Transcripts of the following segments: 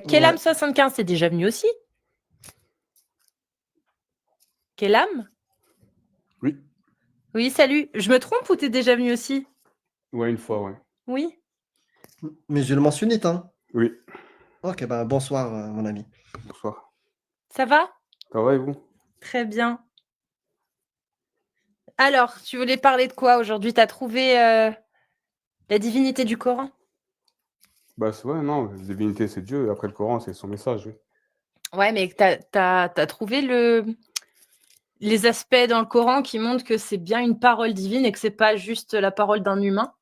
Kellam Ouais. 75, c'est déjà venu aussi. Kellam? Oui. Oui, salut. Je me trompe ou t'es déjà venu aussi? Ouais, une fois, ouais. Oui. Musulman sunnite, hein? Oui. Ok, ben bonsoir, mon ami. Bonsoir. Ça va? Ça va et vous? Très bien. Alors, tu voulais parler de quoi aujourd'hui? T'as trouvé la divinité du Coran? Bah, c'est ouais, non, la divinité, c'est Dieu, et après le Coran, c'est son message, oui. Ouais, mais t'as trouvé les aspects dans le Coran qui montrent que c'est bien une parole divine et que c'est pas juste la parole d'un humain?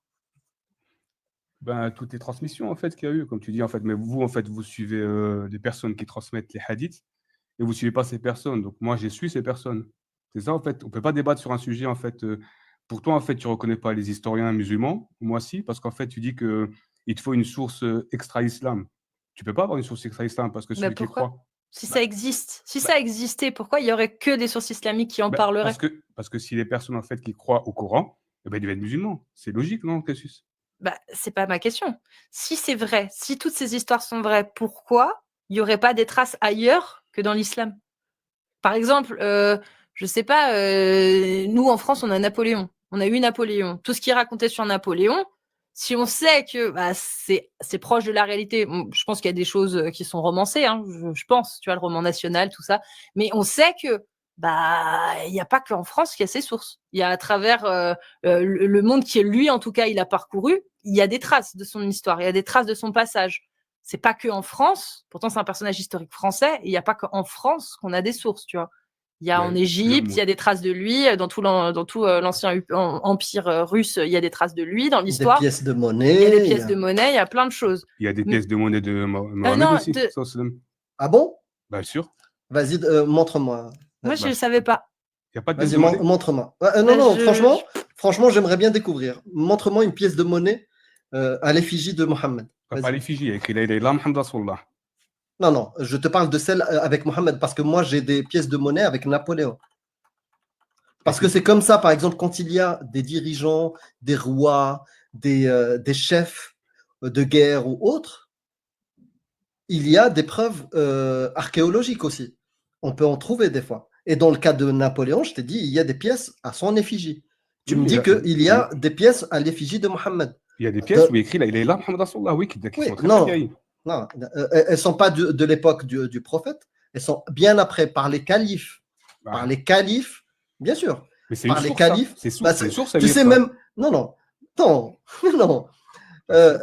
Ben, toutes les transmissions, en fait, qu'il y a eu, comme tu dis, en fait. Mais vous, en fait, vous suivez des personnes qui transmettent les hadiths, et vous suivez pas ces personnes. Donc, moi, j'ai su ces personnes. C'est ça, en fait. On peut pas débattre sur un sujet, en fait. Pour toi, en fait, tu reconnais pas les historiens musulmans. Moi, si, parce qu'en fait, tu dis que il te faut une source extra-islam. Tu peux pas avoir une source extra-islam parce que Mais celui qui pourquoi? croit. Si Bah, ça existe, si bah, ça existait, pourquoi il y aurait que des sources islamiques qui en bah, parleraient? parce que si les personnes, en fait, qui croient au Coran, eh ben, ils deviennent musulmans. C'est logique, non, Cassius? Bah, c'est pas ma question. Si c'est vrai, si toutes ces histoires sont vraies, pourquoi il y aurait pas des traces ailleurs que dans l'islam? Par exemple, je sais pas, nous en France, on a Napoléon. On a eu Napoléon. Tout ce qui est raconté sur Napoléon, si on sait que bah, c'est proche de la réalité, je pense qu'il y a des choses qui sont romancées, hein, je pense, tu vois, le roman national, tout ça. Mais on sait que bah il n'y a pas qu'en France qu'il y a ces sources. Il y a à travers le monde qui est lui, en tout cas, il a parcouru, il y a des traces de son histoire, il y a des traces de son passage. C'est pas que en France, pourtant c'est un personnage historique français, et il n'y a pas qu'en France qu'on a des sources, tu vois. Il y a en Ben, Égypte, il y a des traces de lui, dans tout l'ancien empire russe, il y a des traces de lui dans Des l'histoire. pièces de Il y a des monnaie. pièces de monnaie, il y a plein de choses. il y a des Mais- pièces de monnaie de Mohamed non, aussi, de... ça, c'est- Ah bon? Bien sûr. Vas-y, montre-moi. moi je Bah, ne savais pas. il n'y a pas de pièce Vas-y, de monnaie? montre-moi. Non, Bah, non, franchement, j'aimerais bien découvrir. Montre-moi une pièce de monnaie à l'effigie de Mohammed. Pas Vas-y. l'effigie, il y a écrit La ilaha illallah Muhammad Rasulullah. Non, non, je te parle de celle avec Mohammed parce que moi, j'ai des pièces de monnaie avec Napoléon. Parce que c'est comme ça, par exemple, quand il y a des dirigeants, des rois, des chefs de guerre ou autres, il y a des preuves archéologiques aussi. On peut en trouver des fois. Et dans le cas de Napoléon, je t'ai dit, il y a des pièces à son effigie. Tu Oui, me dis qu'il y a des pièces à l'effigie de Mohammed. il y a des pièces où il y a écrit La ilaha illallah Muhammad Rasulullah, oui, qui Oui, sont très très non, vieilles. non, elles ne sont pas de l'époque du prophète, elles sont bien après par les califes. Par Bah, les califes, bien sûr. mais c'est une Par les source, ça. califes. C'est une source à Tu lire, sais ça. même. Non, non, non, non. Bah,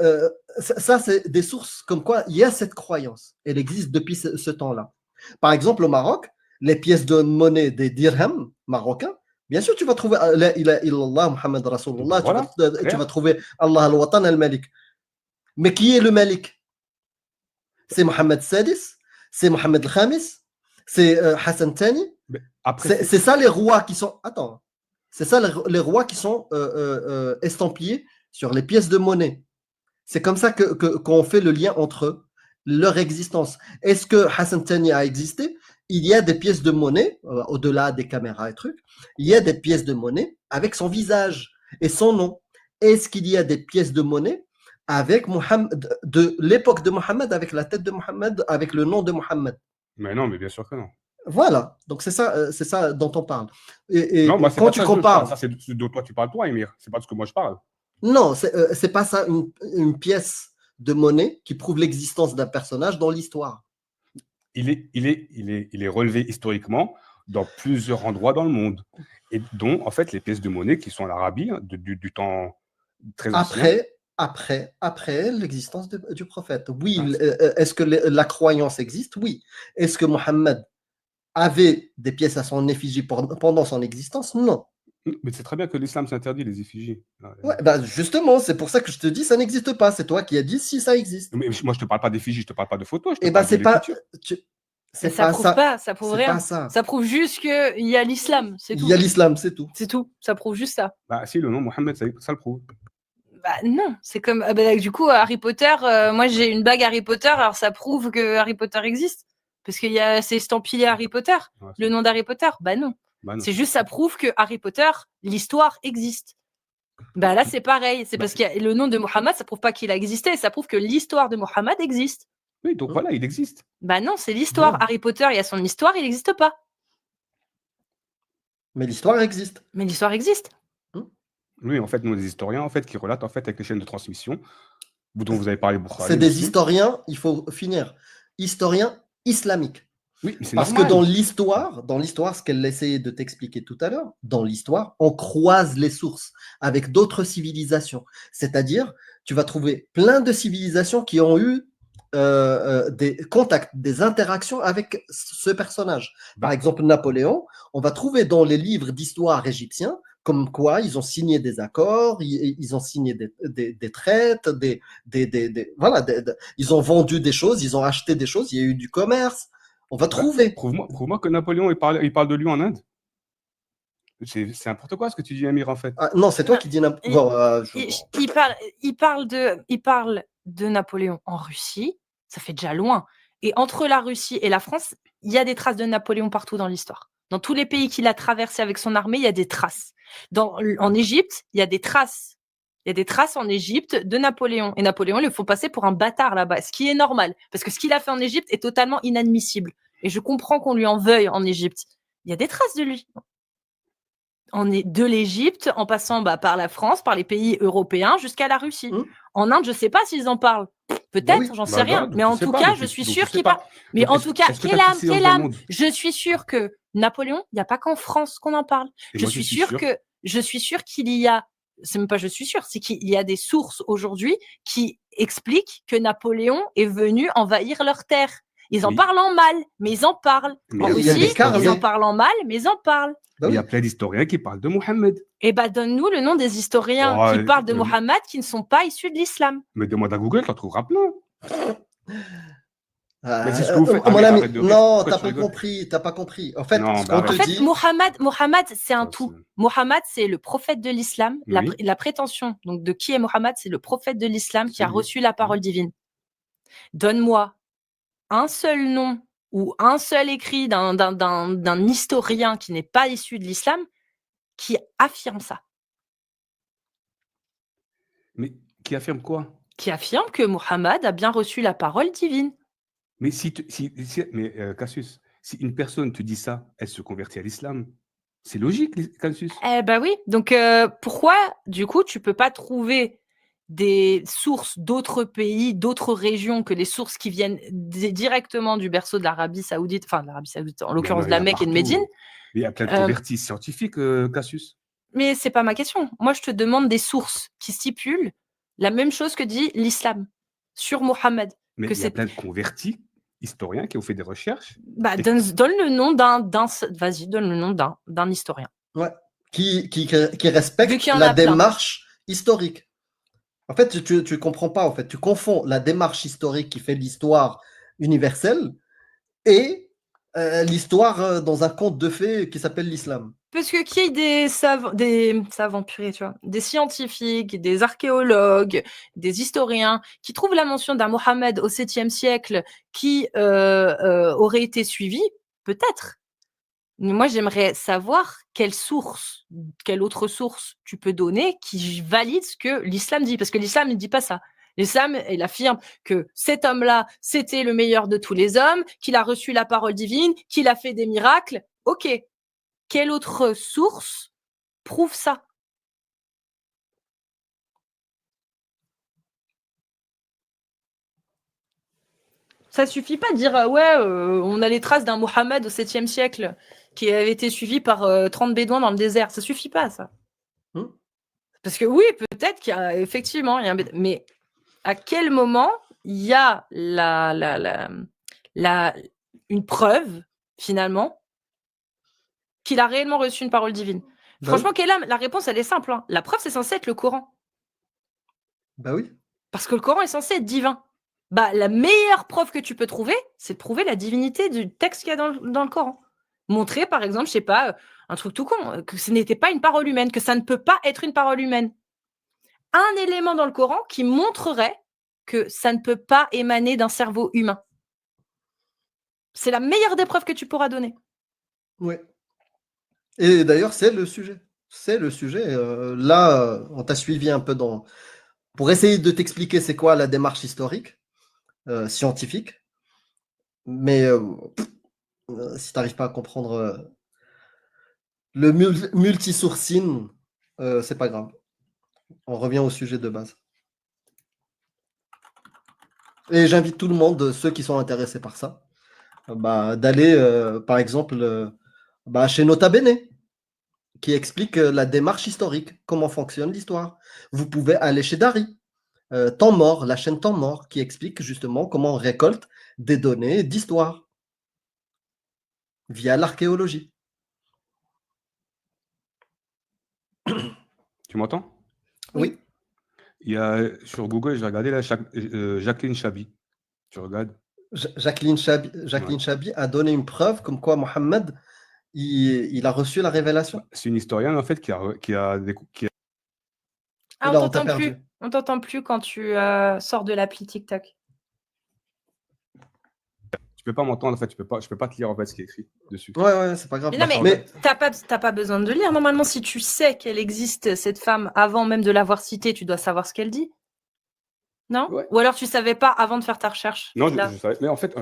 si. Ça, c'est des sources comme quoi il y a cette croyance. Elle existe depuis ce temps-là. Par exemple, au Maroc, les pièces de monnaie des dirhams marocains, bien sûr, tu vas trouver La ilaha illallah, Muhammad Rasulullah, Voilà, tu clair. vas trouver Allah al-Watan al-Malik. Mais qui est le Malik? C'est Mohamed Sadis, c'est Mohamed al-Khamis, c'est Hassan Tani. Mais après, C'est ça les rois qui sont. Attends. C'est ça les rois qui sont estampillés sur les pièces de monnaie. C'est comme ça qu'on fait le lien entre leur existence. Est-ce que Hassan Tani a existé? Il y a des pièces de monnaie, au-delà des caméras et trucs, il y a des pièces de monnaie avec son visage et son nom. Est-ce qu'il y a des pièces de monnaie avec Mohammed, de l'époque de Mohammed, avec la tête de Mohammed, avec le nom de Mohammed? mais non, mais bien sûr que non. Voilà, donc c'est ça dont on parle. Non, moi, Et c'est quand pas de tu ça que je parle. compares, Ça, c'est ce dont toi tu parles, toi, Emir. C'est pas de ce que moi je parle. non, c'est pas ça une pièce de monnaie qui prouve l'existence d'un personnage dans l'histoire. Il est relevé historiquement dans plusieurs endroits dans le monde. Et dont, en fait, les pièces de monnaie qui sont en Arabie, hein, du temps très ancien. Après l'existence du prophète. Oui, Ah, est-ce que la croyance existe? Oui. Est-ce que Mohammed avait des pièces à son effigie pendant son existence? Non. mais c'est très bien que l'islam s'interdit les effigies. Ouais, bah justement, c'est pour ça que je te dis ça n'existe pas. C'est toi qui as dit si ça existe. Mais moi, je te parle pas d'effigies, je te parle pas de photos, je te Et ben parle de c'est pas, l'écriture. c'est Ça pas prouve ça. pas, ça prouve C'est pas rien. ça. Ça prouve juste qu'il y a l'islam, c'est Il tout. y a l'islam, c'est tout. C'est tout, ça prouve juste ça. Bah, si, le nom Mohammed, ça le prouve. Bah non, c'est comme du coup Harry Potter. Moi j'ai une bague Harry Potter, alors ça prouve que Harry Potter existe parce qu'il y a c'est estampillé Harry Potter, Ouais, le nom d'Harry Potter. Bah non, bah non. c'est juste ça prouve que Harry Potter, l'histoire existe. Bah là c'est pareil, c'est Bah, parce qu'il y a le nom de Mohammed, ça prouve pas qu'il a existé, ça prouve que l'histoire de Mohammed existe. Oui, donc voilà, il existe. Bah non, c'est l'histoire. Non. Harry Potter, il y a son histoire, il n'existe pas. Mais l'histoire existe. Mais l'histoire existe. Oui, en fait, nous, des historiens, en fait, qui relatent, en fait, avec les chaînes de transmission, dont vous avez parlé, C'est Bukhari des aussi. historiens, il faut finir, historiens islamiques. Oui, mais c'est Parce que normal. dans l'histoire, ce qu'elle essayait de t'expliquer tout à l'heure, dans l'histoire, on croise les sources avec d'autres civilisations. C'est-à-dire, tu vas trouver plein de civilisations qui ont eu des contacts, des interactions avec ce personnage. Par Bah, exemple, Napoléon, on va trouver dans les livres d'histoire égyptiens comme quoi ils ont signé des accords, ils ont signé des traites, voilà, ils ont vendu des choses, ils ont acheté des choses, il y a eu du commerce. On va bah, trouver. prouve-moi que Napoléon, il parle de lui en Inde. C'est n'importe quoi ce que tu dis, Amir, en fait. Ah, non, c'est toi qui dis Il- bon, Il parle de Napoléon en Russie, ça fait déjà loin. Et entre la Russie et la France, il y a des traces de Napoléon partout dans l'histoire. Dans tous les pays qu'il a traversés avec son armée, il y a des traces. En Égypte, il y a des traces. Il y a des traces en Égypte de Napoléon. Et Napoléon, il le faut passer pour un bâtard là-bas, ce qui est normal. Parce que ce qu'il a fait en Égypte est totalement inadmissible. Et je comprends qu'on lui en veuille en Égypte. Il y a des traces de lui. De l'Égypte, en passant par la France, par les pays européens, jusqu'à la Russie. En Inde, je ne sais pas s'ils en parlent. Peut-être, oui. j'en sais rien. donc Mais tu en sais tout pas, cas, donc je tu- suis donc sûr tu sais qu'il pas. parle. Mais Donc, en est-ce tout cas, est-ce que t'as poussé dans le Kélam, monde je suis sûr que Napoléon, il n'y a pas qu'en France qu'on en parle. Et Je moi, suis sûr qu'il y a, c'est même pas je suis sûr, c'est qu'il y a des sources aujourd'hui qui expliquent que Napoléon est venu envahir leurs terres. Ils en Mais- parlent en mal, mais ils en parlent. Mais En il y a Il y a Russie, des carnets. ils en parlent en mal, mais ils en parlent. Bah il y oui. a plein d'historiens qui parlent de Mohammed. Eh ben, donne-nous le nom des historiens Oh, qui parlent de Mohammed qui ne sont pas issus de l'islam. Mais demande à Google, tu en trouveras plein. Mais c'est ce que Euh, vous faites. mon Amir, ami, arrête de rire. non, Pourquoi t'as tu pas rigoles compris, t'as pas compris. En fait, Non, ce bah qu'on te En fait, dit, Mohammed, c'est un Ça, tout. c'est- Mohammed, c'est le prophète de l'islam. Oui. La prétention donc de qui est Mohammed, c'est le prophète de l'islam qui C'est a lui. reçu la parole divine. Donne-moi un seul nom ou un seul écrit d'un historien qui n'est pas issu de l'islam qui affirme ça, Mais qui affirme quoi qui affirme que Mohammed a bien reçu la parole divine. Mais mais Cassius, si une personne te dit ça, elle se convertit à l'islam. C'est logique, Cassius. Eh ben oui. Donc pourquoi, du coup, tu peux pas trouver des sources d'autres pays, d'autres régions que les sources qui viennent directement du berceau de l'Arabie Saoudite, enfin de l'Arabie Saoudite, en l'occurrence Mais de non, la il y a Mecque et de partout. Médine. Il y a plein de Euh, convertis scientifiques, Cassius. Mais c'est pas ma question. Moi, je te demande des sources qui stipulent la même chose que dit l'islam sur Mohammed. Mais Que il y a c'est plein de convertis historiens qui ont fait des recherches. bah, Et- donne le nom vas-y, donne le nom d'un historien. ouais, qui Vu respecte qu'il y en la a plein. démarche historique. En fait, tu comprends pas, en fait. Tu confonds la démarche historique qui fait l'histoire universelle et l'histoire dans un conte de fées qui s'appelle l'islam. Parce que qu'il y ait des savants purés, tu vois, des scientifiques, des archéologues, des historiens qui trouvent la mention d'un Mohammed au 7e siècle qui aurait été suivi, peut-être. Mais moi, j'aimerais savoir quelle autre source tu peux donner qui valide ce que l'islam dit. Parce que l'islam ne dit pas ça. L'islam, il affirme que cet homme-là, c'était le meilleur de tous les hommes, qu'il a reçu la parole divine, qu'il a fait des miracles. Ok. Quelle autre source prouve ça? Ça suffit pas de dire on a les traces d'un Mohammed au 7e siècle qui avait été suivi par 30 bédouins dans le désert. Ça suffit pas, ça. Parce que oui, peut-être qu'il y a effectivement, mais à quel moment il y a une preuve, finalement, qu'il a réellement reçu une parole divine? Franchement, Kélam, la réponse, elle est simple. Hein. La preuve, c'est censé être le Coran. Bah oui. Parce que le Coran est censé être divin. Bah, la meilleure preuve que tu peux trouver, c'est de prouver la divinité du texte qu'il y a dans le Coran. Montrer, par exemple, je sais pas, un truc tout con, que ce n'était pas une parole humaine, que ça ne peut pas être une parole humaine. Un élément dans le Coran qui montrerait que ça ne peut pas émaner d'un cerveau humain. C'est la meilleure des preuves que tu pourras donner. Oui. Et d'ailleurs, c'est le sujet. C'est le sujet. Là, on t'a suivi un peu pour essayer de t'expliquer c'est quoi la démarche historique, scientifique. Mais si tu n'arrives pas à comprendre le multisourcing, c'est pas grave. On revient au sujet de base. Et j'invite tout le monde, ceux qui sont intéressés par ça, d'aller, par exemple, chez Nota Bene, qui explique la démarche historique, comment fonctionne l'histoire. Vous pouvez aller chez Dari, Temps Mort, la chaîne Temps Mort, qui explique justement comment on récolte des données d'histoire via l'archéologie. Tu m'entends? Oui, Il y a sur Google, j'ai regardé là, Jacqueline Chabi. Tu regardes? Jacqueline Chabi a donné une preuve comme quoi Mohammed, il a reçu la révélation. C'est une historienne en fait qui a Ah, Oula, on t'a perdu. On t'entend plus quand tu sors de l'appli TikTok. Tu peux pas m'entendre en fait, je peux pas te lire en fait ce qui est écrit dessus. Ouais, c'est pas grave. Mais non, mais t'as pas besoin de lire. Normalement, si tu sais qu'elle existe, cette femme, avant même de l'avoir citée, tu dois savoir ce qu'elle dit. Non? Ouais. Ou alors tu savais pas avant de faire ta recherche? Non, je savais. Mais en fait,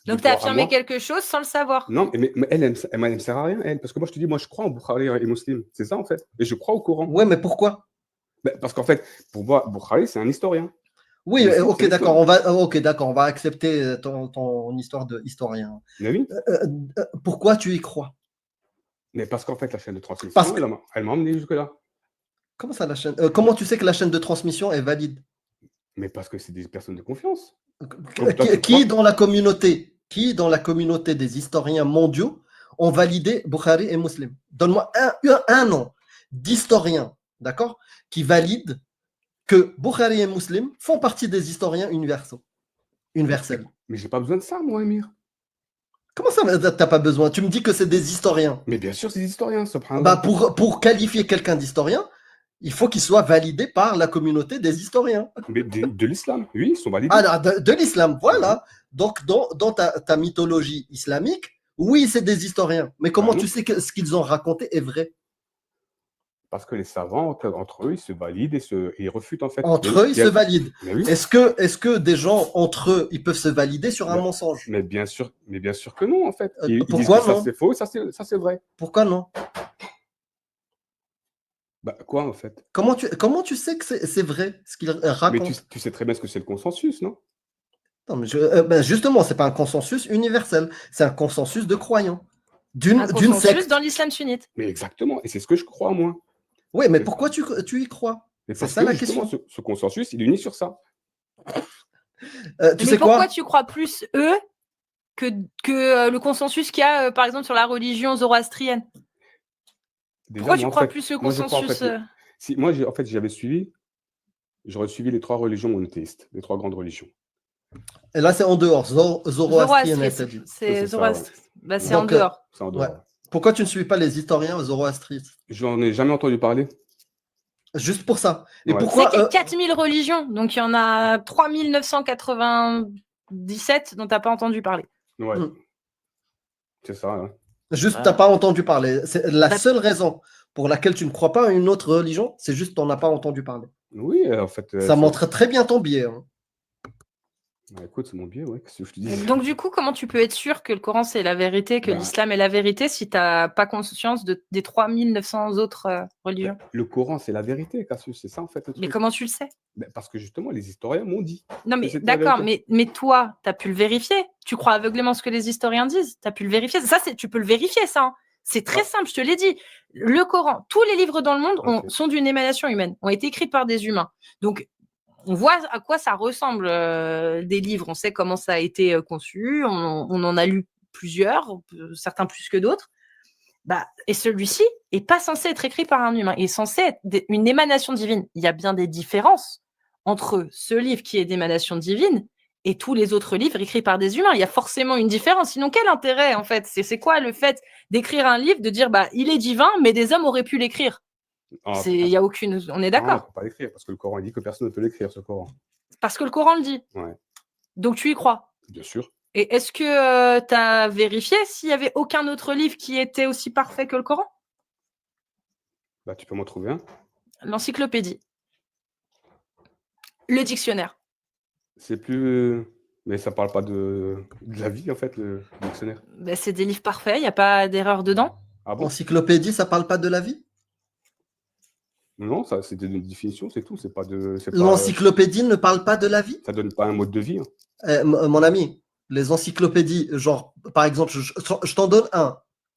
Donc tu as affirmé quelque chose sans le savoir. Non, mais elle me sert à rien, elle. Parce que moi, je te dis, moi, je crois en Bukhari et Muslim. C'est ça, en fait. Et je crois au Coran. Ouais, mais pourquoi? Parce qu'en fait, pour moi, Bukhari, c'est un historien. Oui, Muslim, ok, c'est d'accord. On va accepter ton histoire de historien. Mais oui. Pourquoi tu y crois? Mais parce qu'en fait, la chaîne de transmission, elle m'a emmené jusque-là. Comment ça, la chaîne comment tu sais que la chaîne de transmission est valide? Mais parce que c'est des personnes de confiance. Qui dans la communauté des historiens mondiaux ont validé Bukhari et Muslim? Donne-moi un nom d'historien, d'accord, qui valide que Bukhari et Muslim font partie des historiens universels. Mais j'ai pas besoin de ça, moi, Emir. Comment ça, t'as pas besoin? Tu me dis que c'est des historiens. Mais bien sûr, c'est des historiens, subhanallah. Pour qualifier quelqu'un d'historien, il faut qu'il soit validé par la communauté des historiens. Mais de l'islam, oui, ils sont validés. Alors, de l'islam, voilà. Donc, dans ta mythologie islamique, oui, c'est des historiens. Mais comment tu sais que ce qu'ils ont raconté est vrai? Parce que les savants, entre eux, ils se valident et ils refutent, en fait. Entre eux, ils se valident. Oui. Est-ce que des gens, entre eux, ils peuvent se valider sur un mensonge? Mais bien sûr que non, en fait. Ils pourquoi disent que non? ça, c'est faux, ça, c'est vrai. Pourquoi non? Quoi, en fait? Comment tu sais que c'est vrai, ce qu'ils racontent? Mais tu sais très bien ce que c'est le consensus, non? Non, mais justement, c'est pas un consensus universel, c'est un consensus de croyants. D'une secte. Dans l'islam sunnite. Mais exactement, et c'est ce que je crois, moi. Oui, mais pourquoi tu y crois? C'est ça la question. Ce consensus, il unit sur ça. Mais pourquoi tu crois plus eux que le consensus qu'il y a, par exemple, sur la religion zoroastrienne? Pourquoi tu crois plus le consensus? Moi, j'aurais suivi les 3 religions monothéistes, les 3 grandes religions. Et là, c'est en dehors. Zoroastrienne, c'est c'est en dehors. C'est en dehors. Ouais. Pourquoi tu ne suis pas les historiens zoroastristes? J'en ai jamais entendu parler. Juste pour ça. Et pourquoi qu'il y a 4000 religions, donc il y en a 3997 dont tu n'as pas entendu parler. Ouais. C'est ça. Hein. Juste, tu n'as pas entendu parler. C'est la seule raison pour laquelle tu ne crois pas à une autre religion, c'est juste que tu n'en as pas entendu parler. Oui, en fait. Ça montre très bien ton biais. Hein. Écoute, c'est mon biais, ouais. Qu'est-ce que je te dis? Donc, du coup, comment tu peux être sûr que le Coran, c'est la vérité, que l'islam est la vérité, si tu n'as pas conscience des 3900 autres religions? Le Coran, c'est la vérité, Cassius, c'est ça, en fait. Mais comment tu le sais? Parce que justement, les historiens m'ont dit. Non, mais d'accord, mais toi, tu as pu le vérifier. Tu crois aveuglément ce que les historiens disent. Tu as pu le vérifier. Ça, tu peux le vérifier, ça. Hein. C'est très simple, je te l'ai dit. Le Coran, tous les livres dans le monde sont d'une émanation humaine, ont été écrits par des humains. Donc, on voit à quoi ça ressemble des livres. On sait comment ça a été conçu. On en a lu plusieurs, certains plus que d'autres. Et celui-ci n'est pas censé être écrit par un humain. Il est censé être une émanation divine. Il y a bien des différences entre ce livre qui est d'émanation divine et tous les autres livres écrits par des humains. Il y a forcément une différence. Sinon, quel intérêt, en fait? C'est quoi le fait d'écrire un livre, de dire il est divin, mais des hommes auraient pu l'écrire? Il y a aucune. On est d'accord. On ne peut pas l'écrire parce que le Coran dit que personne ne peut l'écrire, ce Coran. Parce que le Coran le dit. Ouais. Donc tu y crois? Bien sûr. Et est-ce que tu as vérifié s'il n'y avait aucun autre livre qui était aussi parfait que le Coran? Tu peux m'en trouver un. L'encyclopédie. Le dictionnaire. C'est plus Mais ça parle pas de la vie, en fait, le dictionnaire. Ben, c'est des livres parfaits, il n'y a pas d'erreur dedans. Ah bon? Encyclopédie, ça parle pas de la vie? Non, ça, c'est une définition, c'est tout. C'est pas de. L'encyclopédie ne parle pas de la vie? Ça donne pas un mode de vie, hein. Mon ami, les encyclopédies, genre, par exemple, je t'en donne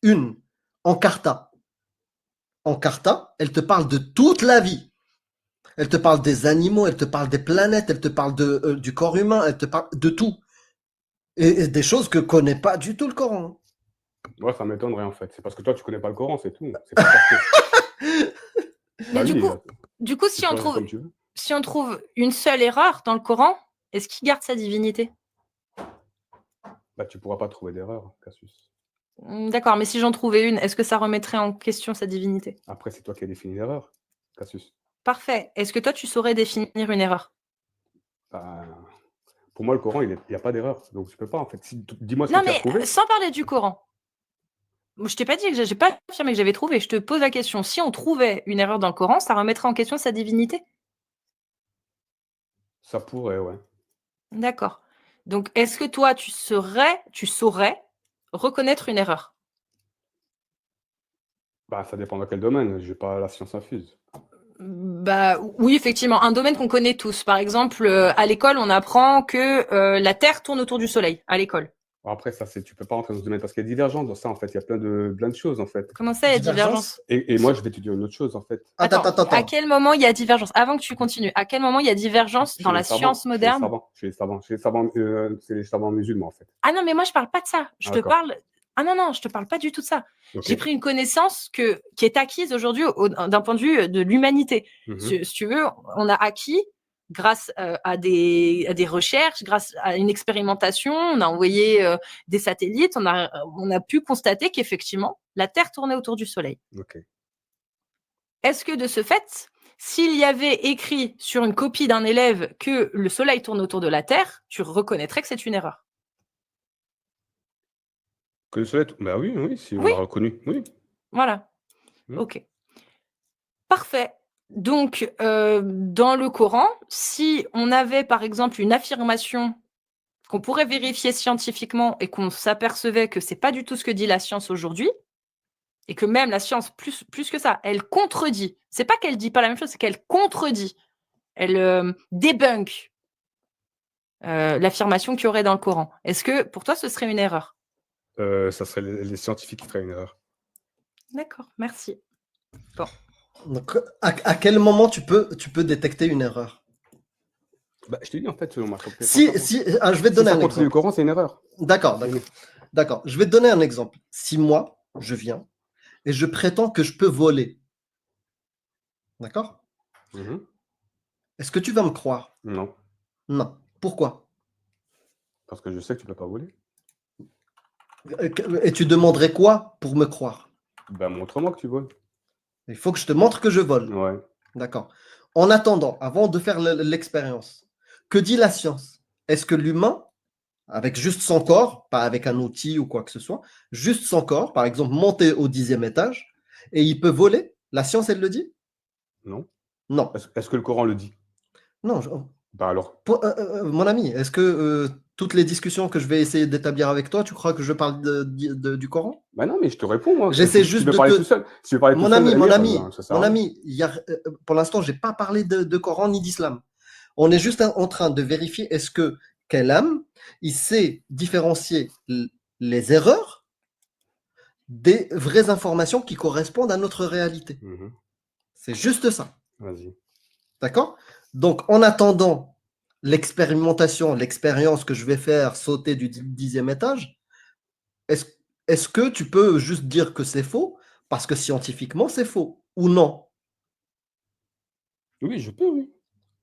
une, Encarta. Encarta, elle te parle de toute la vie. Elle te parle des animaux, elle te parle des planètes, elle te parle du corps humain, elle te parle de tout. Et des choses que connaît pas du tout le Coran. Ouais, ça m'étonnerait, en fait. C'est parce que toi, tu connais pas le Coran, c'est tout. C'est pas parce que. Mais Bah du oui, coup, tu si on peux trouve, comme tu veux. si on trouve une seule erreur dans le Coran, est-ce qu'il garde sa divinité? Bah, tu pourras pas trouver d'erreur, Cassius. D'accord, mais si j'en trouvais une, est-ce que ça remettrait en question sa divinité? Après, c'est toi qui as défini l'erreur, Cassius. Parfait. Est-ce que toi, tu saurais définir une erreur? Bah, pour moi, le Coran, il n'y a pas d'erreur. Donc, tu peux pas, en fait. Dis-moi ce Non, que tu as mais trouvé. sans parler du Coran. Moi, je t'ai pas dit que j'ai pas affirmé que j'avais trouvé. Je te pose la question. Si on trouvait une erreur dans le Coran, ça remettrait en question sa divinité? Ça pourrait, ouais. D'accord. Donc, est-ce que toi, tu saurais reconnaître une erreur? Bah, ça dépend dans quel domaine. J'ai pas la science infuse. Bah oui, effectivement, un domaine qu'on connaît tous. Par exemple, à l'école, on apprend que la Terre tourne autour du Soleil, à l'école. Bon, après, ça, tu peux pas rentrer dans ce domaine parce qu'il y a divergence dans ça, en fait. Il y a plein de choses, en fait. Comment ça, il y a Divergence? divergence? Et moi, je vais te dire une autre chose, en fait. Attends. À quel moment il y a divergence? Avant que tu continues, à quel moment il y a divergence dans la science moderne? Chez les savants, c'est les savants musulmans, en fait. Ah non, mais moi, je parle pas de ça. Je Ah, te d'accord. parle. Ah non, je te parle pas du tout de ça. Ok. J'ai pris une connaissance qui est acquise aujourd'hui d'un point de vue de l'humanité. Mhm. Si tu veux, on a acquis grâce à des recherches, grâce à une expérimentation, on a envoyé des satellites, on a pu constater qu'effectivement, la Terre tournait autour du Soleil. Ok. Est-ce que de ce fait, s'il y avait écrit sur une copie d'un élève que le Soleil tourne autour de la Terre, tu reconnaîtrais que c'est une erreur? Que le soleil. Bah oui, si on Oui. l'a reconnu. Oui. Voilà. Mmh. Ok. Parfait. Donc, dans le Coran, si on avait par exemple une affirmation qu'on pourrait vérifier scientifiquement et qu'on s'apercevait que c'est pas du tout ce que dit la science aujourd'hui, et que même la science, plus que ça, elle contredit. C'est pas qu'elle dit pas la même chose, c'est qu'elle contredit. Elle débunk l'affirmation qu'il y aurait dans le Coran. Est-ce que pour toi, ce serait une erreur? Ça serait les scientifiques qui feraient une erreur. D'accord, merci. Bon. Donc, à quel moment tu peux détecter une erreur? Bah, je t'ai dit, en fait, selon ma compréhension. Je vais te donner ça un contredit exemple. le Coran, c'est une erreur. D'accord. Je vais te donner un exemple. Si moi, je viens et je prétends que je peux voler, d'accord? Mhm. Est-ce que tu vas me croire? Non. Non. Pourquoi? Parce que je sais que tu peux pas voler. Et tu demanderais quoi pour me croire? Bah, montre-moi que tu voles. Il faut que je te montre que je vole. Ouais. D'accord. En attendant, avant de faire l'expérience, que dit la science? Est-ce que l'humain, avec juste son corps, pas avec un outil ou quoi que ce soit, juste son corps, par exemple, monter au 10e étage, et il peut voler? La science, elle le dit? Non. Non. Est-ce que le Coran le dit? Non. Bah alors. Mon ami, est-ce que toutes les discussions que je vais essayer d'établir avec toi, tu crois que je parle du Coran? Bah non, mais je te réponds, moi. J'essaie Si juste tu veux de parler te... tout seul. Si tu veux parler tout Mon seul, ami, ben, ça sert à rien. pour l'instant, je n'ai pas parlé de Coran ni d'islam. On est juste en train de vérifier est-ce que Kalam, il sait différencier les erreurs des vraies informations qui correspondent à notre réalité. Mhm. C'est juste ça. Vas-y. D'accord? Donc, en attendant l'expérience que je vais faire sauter du 10e étage, est-ce que tu peux juste dire que c'est faux parce que scientifiquement, c'est faux ou non? Oui, je peux, oui.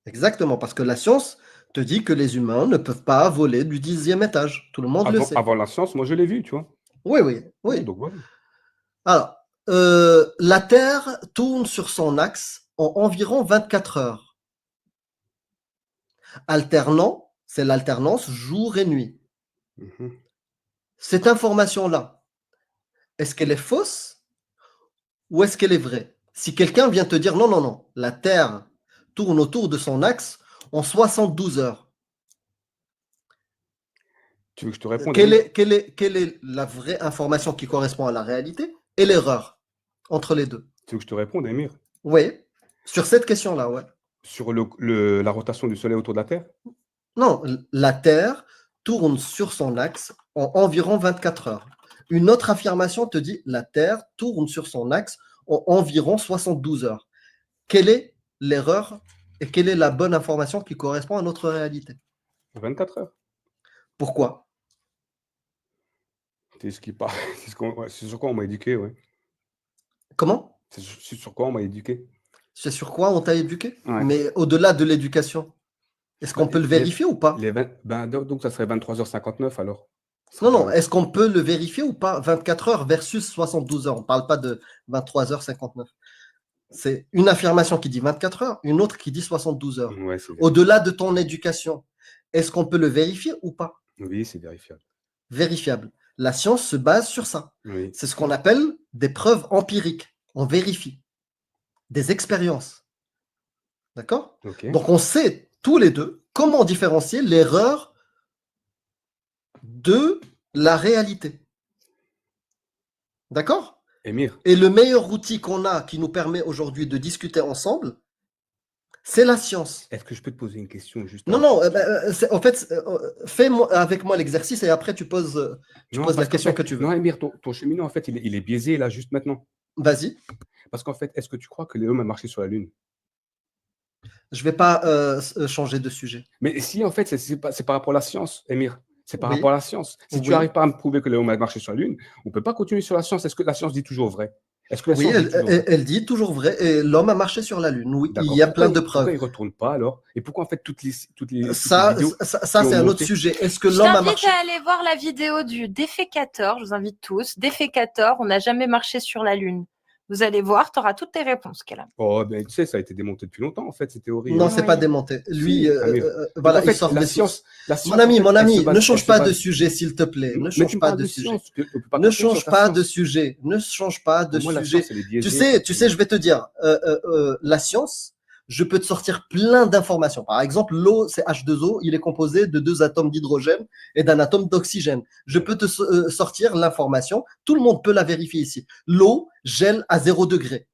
Exactement, parce que la science te dit que les humains ne peuvent pas voler du 10e étage. Tout le monde le sait. Avant la science, moi, je l'ai vu, tu vois. Oui. Donc voilà. Alors, la Terre tourne sur son axe en environ 24 heures. Alternant, c'est l'alternance jour et nuit. Mhm. Cette information-là, est-ce qu'elle est fausse ou est-ce qu'elle est vraie? Si quelqu'un vient te dire non, la Terre tourne autour de son axe en 72 heures, Tu veux que je te réponde, Quelle Émir? quelle est la vraie information qui correspond à la réalité et l'erreur entre les deux? Tu veux que je te réponde, Émir? Oui, sur cette question-là, ouais. Sur la rotation du Soleil autour de la Terre? Non, la Terre tourne sur son axe en environ 24 heures. Une autre affirmation te dit la Terre tourne sur son axe en environ 72 heures. Quelle est l'erreur et quelle est la bonne information qui correspond à notre réalité? 24 heures. Pourquoi? C'est ce qui part. C'est sur quoi on m'a éduqué, ouais. Comment? C'est sur quoi on m'a éduqué. C'est sur quoi on t'a éduqué? Ouais. Mais au-delà de l'éducation, est-ce qu'on peut le vérifier ou pas? Donc, ça serait 23h59 alors. Non, non, est-ce qu'on peut le vérifier ou pas? 24 heures versus 72 heures. On ne parle pas de 23h59. C'est une affirmation qui dit 24 heures, une autre qui dit 72 heures. Ouais, c'est Au-delà de ton éducation, est-ce qu'on peut le vérifier ou pas? Oui, c'est vérifiable. Vérifiable. La science se base sur ça. Oui. C'est ce qu'on appelle des preuves empiriques. On vérifie. Des expériences. D'accord? Ok. Donc, on sait tous les deux comment différencier l'erreur de la réalité. D'accord? Émir, Et le meilleur outil qu'on a qui nous permet aujourd'hui de discuter ensemble, c'est la science. est-ce que je peux te poser une question juste Non, avant? non, en fait, fais avec moi l'exercice et après tu poses Non, la parce qu'en question fait, que tu veux. non, Émir, ton cheminement, en fait, il est biaisé là, juste maintenant. Vas-y. Parce qu'en fait, est-ce que tu crois que l'homme a marché sur la Lune? Je ne vais pas changer de sujet. Mais si, en fait, c'est par rapport à la science, Émir. C'est par Oui. rapport à la science. Si tu Oui. n'arrives pas à me prouver que l'homme a marché sur la Lune, on ne peut pas continuer sur la science. Est-ce que la science dit toujours vrai? Est-ce que la Oui, science dit toujours vrai? elle dit toujours vrai. Et l'homme a marché sur la Lune. Oui, D'accord. il y a plein de Pourquoi preuves. il ne retourne pas alors? Et pourquoi en fait toutes les Ça, vidéos ça qui c'est ont un autre monté- sujet. Est-ce que Je l'homme a t'invite marché? à aller voir la vidéo du défécateur. Je vous invite tous. Défécateur, on n'a jamais marché sur la Lune. Vous allez voir, tu auras toutes tes réponses, Kalam. Oh, ben, tu sais, ça a été démonté depuis longtemps, en fait, ces théories. Non, hein. c'est Oui. pas démonté. Lui, Si, Amir. Donc, voilà, en fait, il sort la des science, sources. Mon ami, en fait, elle se base- ne elle change se pas base- de sujet, s'il te plaît. Ne Mais change tu me pas parles de de sujet. science. On peut pas Ne continuer change sur ta pas science. de sujet. Ne change pas de Pour moi, la sujet. science, elle est biaisée. Tu sais, je vais te dire, la science, je peux te sortir plein d'informations. Par exemple, l'eau, c'est H2O, il est composé de 2 atomes d'hydrogène et d'un atome d'oxygène. Je peux te sortir l'information. Tout le monde peut la vérifier ici. L'eau gèle à 0 degré.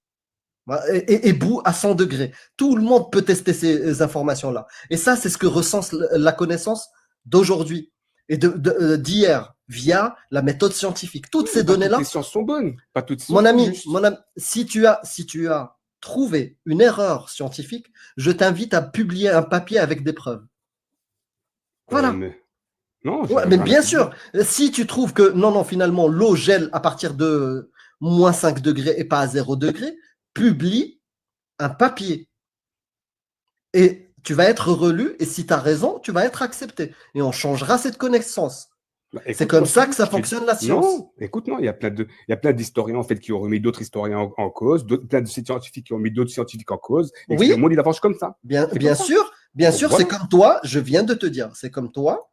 Et bout à 100 degrés. Tout le monde peut tester ces informations-là. Et ça, c'est ce que recense la connaissance d'aujourd'hui et d'hier via la méthode scientifique. Toutes ces Pas toutes données-là, les sciences sont bonnes. Pas toutes les mon sciences sont ami, justes. si tu as trouvé une erreur scientifique, je t'invite à publier un papier avec des preuves. Voilà. Mais... Non, Ouais, j'ai mais rien à bien publier. sûr, si tu trouves que non, finalement, l'eau gèle à partir de moins 5 degrés et pas à 0 degré, publie un papier. Et tu vas être relu, et si tu as raison, tu vas être accepté. Et on changera cette connaissance. Bah, C'est écoute, comme moi, ça je que ça te dis- fonctionne la science. Non, écoute, non, il y a plein d'historiens en fait qui ont remis d'autres historiens en cause, plein de scientifiques qui ont mis d'autres scientifiques en cause, et que Oui. le monde il avance comme ça. Bien C'est comme ça. sûr, Donc, c'est voilà. comme toi, je viens de te dire, c'est comme toi.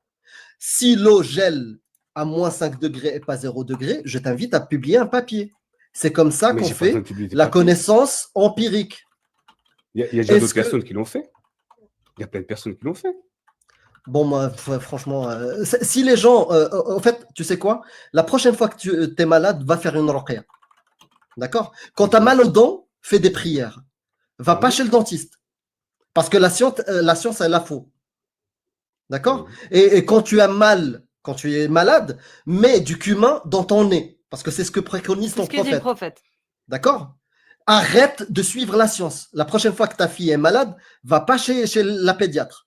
Si l'eau gèle à moins 5 degrés et pas 0 degré, je t'invite à publier un papier. C'est comme ça Mais qu'on j'ai pas besoin fait de publier des la papiers. connaissance empirique. Il y a déjà Est-ce d'autres que- personnes qui l'ont fait. Il y a plein de personnes qui l'ont fait. Bon, moi, franchement, si les gens, en fait, tu sais quoi? La prochaine fois que tu es malade, va faire une ruqya. D'accord? Quand tu as mal aux dents, fais des prières. Va pas Oui. chez le dentiste. Parce que la science, elle a faux. D'accord? Oui. Et quand tu as mal, quand tu es malade, mets du cumin dans ton nez. Parce que c'est ce que préconise C'est ton ce que dit le prophète. prophète. D'accord? Arrête de suivre la science. La prochaine fois que ta fille est malade, va pas chez la pédiatre.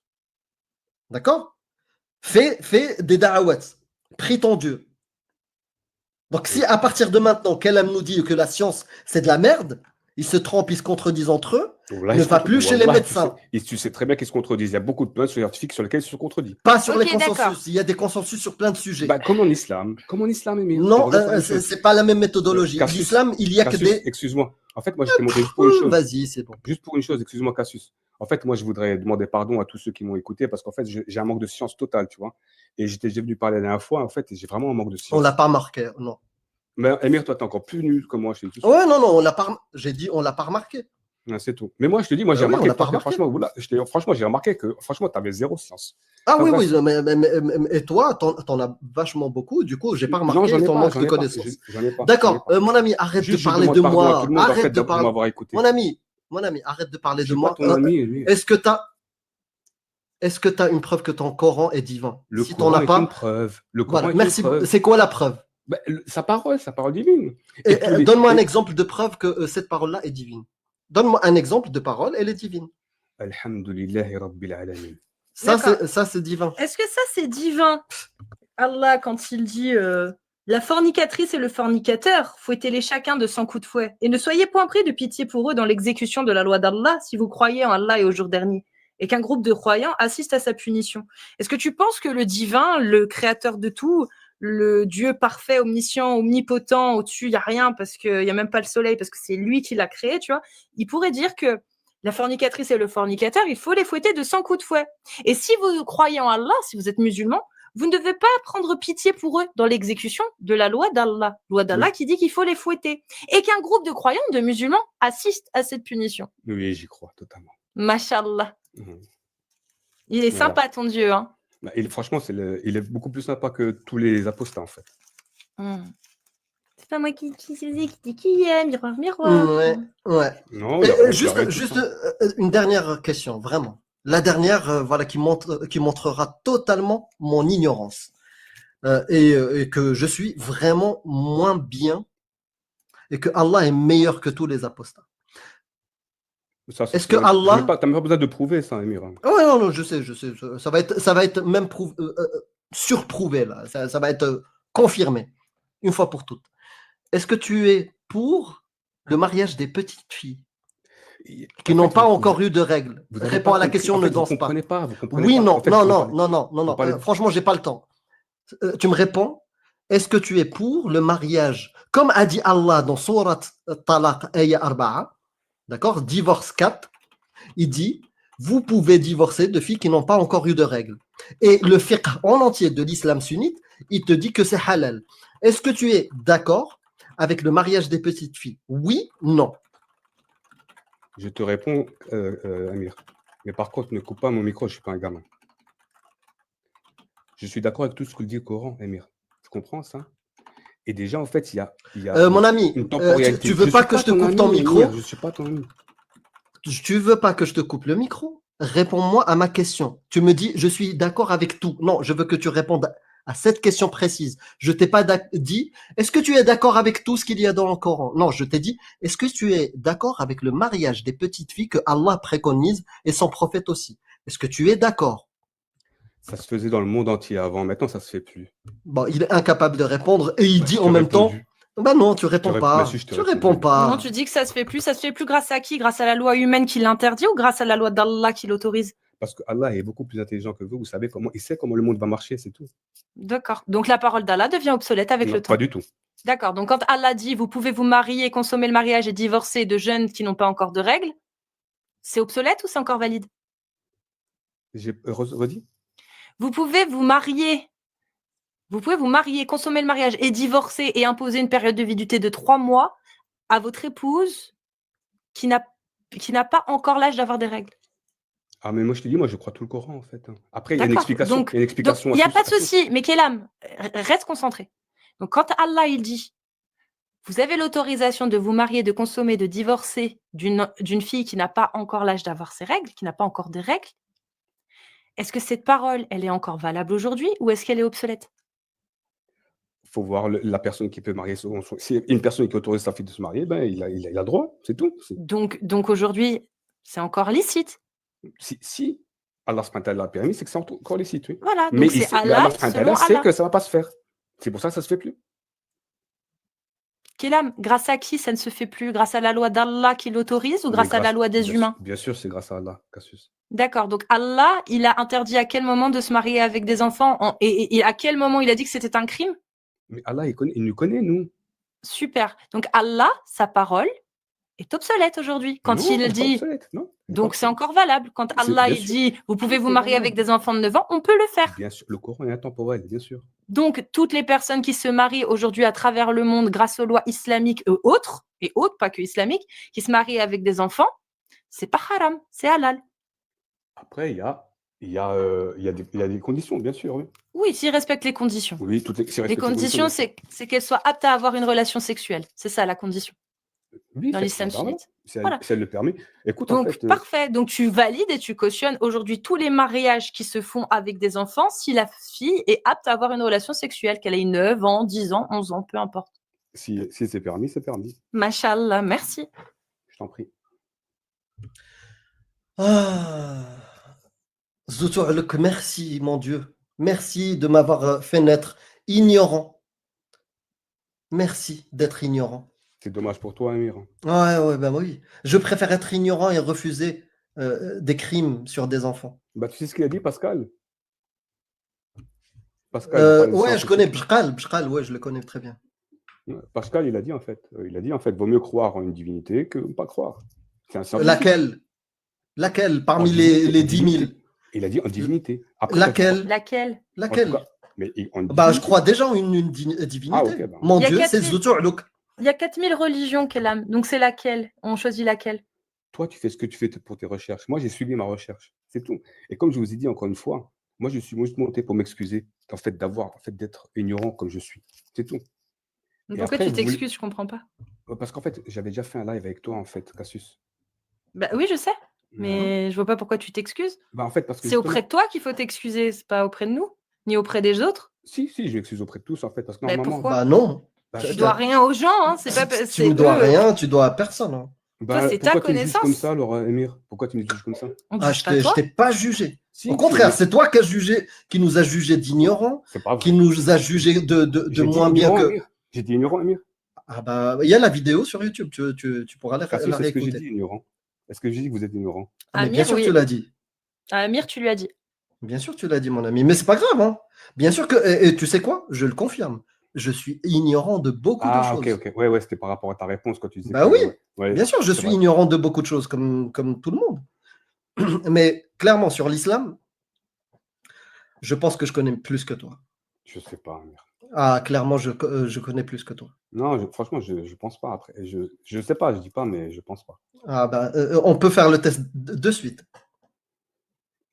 D'accord? Fais des da'awats. Prie ton Dieu. Donc, si à partir de maintenant, Kalam nous dit que la science, c'est de la merde, ils se trompent, ils se contredisent entre eux, ne va plus chez les médecins. Tu sais très bien qu'ils se contredisent. Il y a beaucoup de points scientifiques sur lesquels ils se contredisent. Pas sur Ok, les consensus. d'accord. Il y a des consensus sur plein de sujets. Bah, comme en islam. Émile. Non, On revient sur la même chose. c'est pas la même méthodologie. Cassius, L'islam, il y a que Cassius, des. excuse-moi. En fait, moi, je t'ai demandé juste pour une chose. Vas-y, c'est bon. Juste pour une chose, excuse-moi, Cassius. En fait, moi, je voudrais demander pardon à tous ceux qui m'ont écouté parce qu'en fait, j'ai un manque de science totale, tu vois. Et j'étais venu parler la dernière fois, en fait, et j'ai vraiment un manque de On science. l'a pas remarqué, non. Mais Émir, toi, t'es encore plus nul que moi. Je te dis tout de suite. Ouais, non, on l'a pas. J'ai dit, on l'a pas remarqué. Ouais, c'est tout. Mais moi, je te dis, moi, j'ai Oui, on remarqué, n'a pas que, remarqué. franchement, voilà, franchement, j'ai remarqué que franchement, tu avais zéro science. Ah Enfin, oui, bref. oui, et toi, t'en as vachement beaucoup. Du coup, j'ai pas Non, remarqué ton manque j'en de ai pas, connaissances. j'en ai pas, j'en ai D'accord, pas. mon ami, arrête de Juste, je parler de demande pardon à tout moi. le monde, en fait, Arrête de de parler. m'avoir écouté. Mon ami, arrête de parler Je de suis pas moi. ton ami, lui. Est-ce que tu as une preuve que ton Coran est divin? Le Si t'en Coran as est une pas, preuve. Le Coran voilà, est une merci. preuve. C'est quoi la preuve? Ben, sa parole divine. Et tous les, Donne-moi un et- exemple de preuve que cette parole-là est divine. Donne-moi un exemple de parole, elle est divine. Alhamdulillahi Rabbil Alamin. D'accord. Ça, c'est divin. Est-ce que ça, c'est divin? Allah, quand il dit la fornicatrice et le fornicateur, fouettez-les chacun de 100 coups de fouet. Et ne soyez point pris de pitié pour eux dans l'exécution de la loi d'Allah si vous croyez en Allah et au jour dernier, et qu'un groupe de croyants assiste à sa punition. Est-ce que tu penses que le divin, le créateur de tout, le Dieu parfait, omniscient, omnipotent, au-dessus, il n'y a rien parce qu'il n'y a même pas le soleil, parce que c'est lui qui l'a créé, tu vois, il pourrait dire que la fornicatrice et le fornicateur, il faut les fouetter de 100 coups de fouet. Et si vous croyez en Allah, si vous êtes musulman, vous ne devez pas prendre pitié pour eux dans l'exécution de la loi d'Allah. Loi d'Allah qui dit qu'il faut les fouetter. Et qu'un groupe de croyants, de musulmans, assiste à cette punition. Oui, j'y crois totalement. Mashallah. Mhm. Il est Voilà. sympa, ton Dieu. Hein. Bah, franchement, il est beaucoup plus sympa que tous les apostats, en fait. C'est pas moi qui dit qui est, miroir, miroir. Ouais. Non, Juste une dernière question, vraiment. La dernière, voilà, qui montrera totalement mon ignorance. Et que je suis vraiment moins bien et que Allah est meilleur que tous les apostats. Est-ce que Allah... Tu n'as même pas besoin de prouver ça, Amir. Oh non, je sais. Ça va être même surprouvé, là. Ça va être confirmé, une fois pour toutes. Est-ce que tu es pour le mariage des petites filles qui n'ont pas encore eu de règles? Réponds à la question, ne danse pas. Oui, non. Franchement, j'ai pas le temps. Tu me réponds, est-ce que tu es pour le mariage, comme a dit Allah dans Surat Talaq, Aya 4, d'accord, divorce 4, il dit, vous pouvez divorcer de filles qui n'ont pas encore eu de règles. Et le fiqh en entier de l'islam sunnite, il te dit que c'est halal. Est-ce que tu es d'accord avec le mariage des petites filles? Oui, non. Je te réponds, Amir. Mais par contre, ne coupe pas mon micro, je ne suis pas un gamin. Je suis d'accord avec tout ce que dit le Coran, Amir. Tu comprends ça? Et déjà, en fait, il y a mon ami, une temporalité. tu veux pas que je te coupe ton micro? Amir, je ne suis pas ton ami. Tu veux pas que je te coupe le micro? Réponds-moi à ma question. Tu me dis, je suis d'accord avec tout. Non, je veux que tu répondes à cette question précise. Je t'ai pas dit, est-ce que tu es d'accord avec tout ce qu'il y a dans le Coran? Non, je t'ai dit, est-ce que tu es d'accord avec le mariage des petites filles que Allah préconise et son prophète aussi? Est-ce que tu es d'accord? Ça se faisait dans le monde entier avant, maintenant ça se fait plus. Bon, il est incapable de répondre et il dit en même temps, bah non, tu réponds pas. Tu réponds pas. Non, tu dis que ça se fait plus grâce à qui? Grâce à la loi humaine qui l'interdit ou grâce à la loi d'Allah qui l'autorise? Parce que Allah est beaucoup plus intelligent que vous savez comment, il sait comment le monde va marcher, c'est tout. D'accord. Donc la parole d'Allah devient obsolète avec le temps. Pas du tout. D'accord. Donc quand Allah dit vous pouvez vous marier, consommer le mariage et divorcer de jeunes qui n'ont pas encore de règles, c'est obsolète ou c'est encore valide? J'ai redit. Vous pouvez vous marier, consommer le mariage et divorcer et imposer une période de vidité de 3 mois à votre épouse qui n'a pas encore l'âge d'avoir des règles. Ah, mais moi, je te dis, moi, je crois tout le Coran, en fait. Après, il y a une explication. Donc, il n'y a pas de souci, mais Kélam, reste concentré. Donc, quand Allah, il dit, vous avez l'autorisation de vous marier, de consommer, de divorcer d'une fille qui n'a pas encore l'âge d'avoir ses règles, qui n'a pas encore des règles, est-ce que cette parole, elle est encore valable aujourd'hui ou est-ce qu'elle est obsolète? Il faut voir la personne qui peut marier. Si une personne qui autorise sa fille de se marier, ben, il a droit, c'est tout. Donc aujourd'hui, c'est encore licite. Si Allah l'a permis, c'est que c'est encore licite, oui. Voilà, donc mais c'est Allah sait que ça ne va pas se faire. C'est pour ça que ça ne se fait plus. Kélam, grâce à qui ça ne se fait plus? Grâce à la loi d'Allah qui l'autorise ou grâce à la loi des humains? Bien sûr, c'est grâce à Allah, Cassius. D'accord, donc Allah, il a interdit à quel moment de se marier avec des enfants et à quel moment il a dit que c'était un crime? Mais Allah, il nous connaît, nous. Super. Donc Allah, sa parole est obsolète aujourd'hui. Quand il dit, donc c'est encore valable. Quand Allah il dit, vous pouvez vous marier avec des enfants de 9 ans, on peut le faire. Bien sûr, le Coran est intemporel, bien sûr. Donc toutes les personnes qui se marient aujourd'hui à travers le monde grâce aux lois islamiques et autres, pas que islamiques, qui se marient avec des enfants, c'est pas haram, c'est halal. Après, il y a des conditions, bien sûr. Oui, Oui, s'il respecte les conditions. oui si Les respecte les conditions, bien sûr. c'est qu'elle soit apte à avoir une relation sexuelle. C'est ça la condition Oui, dans l'islam vraiment, sunnite. si elle, Voilà. si elle le permet. Écoute, en Donc, fait, parfait. Donc, tu valides et tu cautionnes aujourd'hui tous les mariages qui se font avec des enfants si la fille est apte à avoir une relation sexuelle, qu'elle ait 9 ans, 10 ans, 11 ans, peu importe. si c'est permis, c'est permis. Mashallah, merci. Je t'en prie. Ah, Zoutourluk, merci, mon Dieu. Merci de m'avoir fait naître ignorant. Merci d'être ignorant. C'est dommage pour toi, Amir. Ouais, ben oui. Je préfère être ignorant et refuser des crimes sur des enfants. Bah, tu sais ce qu'il a dit, Pascal? Pascal, il parlait de Ouais, je connais scientifique. Bchkal, ouais, je le connais très bien. Pascal, il a dit en fait, vaut mieux croire en une divinité que pas croire. C'est un scientifique. Laquelle En parmi divinité, les en 10 000? divinité. Il a dit en divinité. Après, Laquelle? Laquelle? en tout Laquelle? cas, mais en Bah, je divinité. crois déjà en une Ah, divinité. ok. Bah, Mon Il y a Dieu, c'est 4000 Zoutourluk. Il y a 4000 religions, Kelam. Donc, c'est laquelle? On choisit laquelle? toi, tu fais ce que tu fais pour tes recherches. Moi, j'ai suivi ma recherche. C'est tout. Et comme je vous ai dit encore une fois, moi, je suis juste monté pour m'excuser d'être ignorant comme je suis. C'est tout. Donc, Et pourquoi après, tu vous voulez. t'excuses? Je comprends pas. Parce qu'en fait, j'avais déjà fait un live avec toi, en fait, Cassius. Bah oui, je sais. Mhm. Mais je vois pas pourquoi tu t'excuses. Bah, en fait, parce que C'est auprès justement. de toi qu'il faut t'excuser, c'est pas auprès de nous, ni auprès des autres. Si, je m'excuse auprès de tous, en fait, parce que Mais normalement. pourquoi? Bah non. Bah, Tu si, dois rien aux gens, hein. C'est pas, Tu c'est me dois eux. rien, tu dois à personne. Hein. bah, c'est ta pourquoi tu me juges comme connaissance. ça, alors, Émir? Pourquoi tu me juges comme ça? On te Ah, juge je pas toi. t'ai pas jugé. Si, Au contraire, mais c'est toi qui nous a jugés d'ignorants, c'est pas qui vrai. nous a jugés de J'ai dit moins bien ignorant, que. Émir. J'ai dit ignorant, Émir. Ah bah, il y a la vidéo sur YouTube, tu pourras la Cassius, est-ce que j'ai réécouter. dit ignorant? Est-ce que j'ai dit que vous êtes ignorant? Ah, mais bien Amir, sûr que oui. tu l'as dit. Amir, tu lui as dit. Bien sûr que tu l'as dit, mon ami. Mais c'est pas grave, hein. Bien sûr que. Et tu sais quoi? Je le confirme. Je suis ignorant de beaucoup de Ah, choses. ok. Ouais, c'était par rapport à ta réponse quand tu disais Bah que. oui, Ouais, bien sûr, je c'est suis vrai. ignorant de beaucoup de choses, comme tout le monde. Mais clairement, sur l'islam, je pense que je connais plus que toi. Je sais pas, Amir. Ah, clairement, je connais plus que toi. Non, franchement, je pense pas. Après, je sais pas, je dis pas, mais je pense pas. Ah bah, on peut faire le test de suite.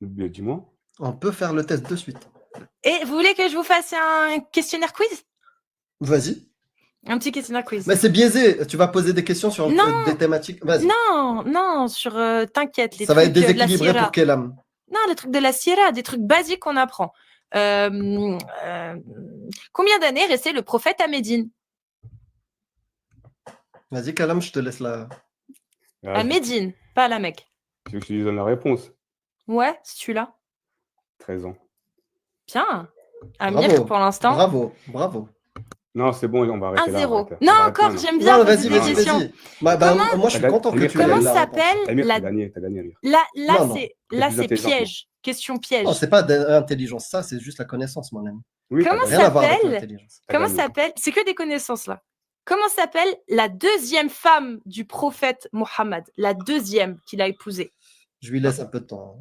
Mais dis-moi. On peut faire le test de suite. Et vous voulez que je vous fasse un questionnaire quiz? Vas-y. Un petit questionnaire quiz. Mais c'est biaisé. Tu vas poser des questions sur Non. des thématiques. Vas-y. Non, sur t'inquiète, les Ça va trucs être de la déséquilibré sira. pour Kelam. Non, les trucs de la sira, des trucs basiques qu'on apprend. Combien d'années restait le prophète à Médine? Vas-y, Kelam, je te laisse la. À Médine, pas à la Mecque. Tu veux que je te donne la réponse? Ouais, c'est celui-là. 13 ans. Bien. Amir, Bravo. pour l'instant. Bravo. Non, c'est bon, on va arrêter là. 1-0. Non, encore, j'aime bien Non, poser vas-y, des questions. vas-y. Bah, moi, je suis content que tu aies Comment la s'appelle réponse. Amir, la... t'as gagné, Amir. Là, Non, c'est plus intelligent que piège. Question piège. Non, c'est pas d'intelligence, ça, c'est juste la connaissance, mon ami. Oui, Comment t'as Rien gagné. à voir avec s'appelle l'intelligence. T'as Comment gagné. s'appelle C'est que des connaissances là. Comment s'appelle la deuxième femme du prophète Mohammed? La deuxième qu'il a épousée. Je lui laisse un peu de temps.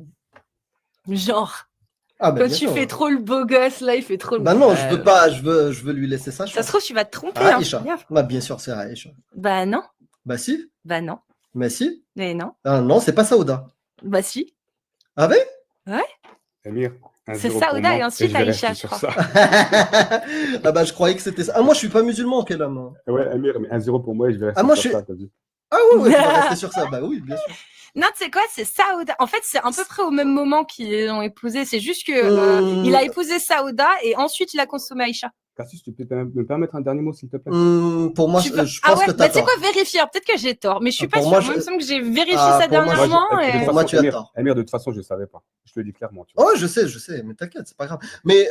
Genre, Ah, bah, quand bien tu sûr. fais trop le beau gosse là, il fait trop le. Bah non, je veux pas, je veux lui laisser ça. Ça se trouve, tu vas te tromper. Hein. Aïcha. Bah, bien sûr, c'est Aïcha. Bah non. Bah si. Bah non. Mais si. Mais non. Ah non, c'est pas Saouda. Bah si. Ah ouais? Amir, 1-0 C'est pour Saouda moi, et ensuite je vais Aïcha, rester je sur crois. ça. Ah bah je croyais que c'était ça. Ah moi je suis pas musulman, quel homme. Ouais, Amir, mais 1-0 pour moi et je vais rester moi, sur je ça, t'as vu. Ah ouais, tu vas rester sur ça. Bah oui, bien sûr. Non, tu sais quoi, c'est Saouda. En fait, c'est à peu près au même moment qu'ils ont épousé. C'est juste que il a épousé Saouda et ensuite il a consommé Aïcha. Cassius, tu peux me permettre un dernier mot, s'il te plaît? Pour moi, je pense que bah, t'as tu sais tort. quoi, vérifier. Peut-être que j'ai tort, mais je suis pas Pour sûre. moi, Moi, il me semble que j'ai vérifié Ah, ça pour moi, dernièrement. et... Pour moi, tu as tort. Amir, de toute façon, je savais pas. Je te le dis clairement. Tu vois. Oh, je sais, mais t'inquiète, c'est pas grave. Mais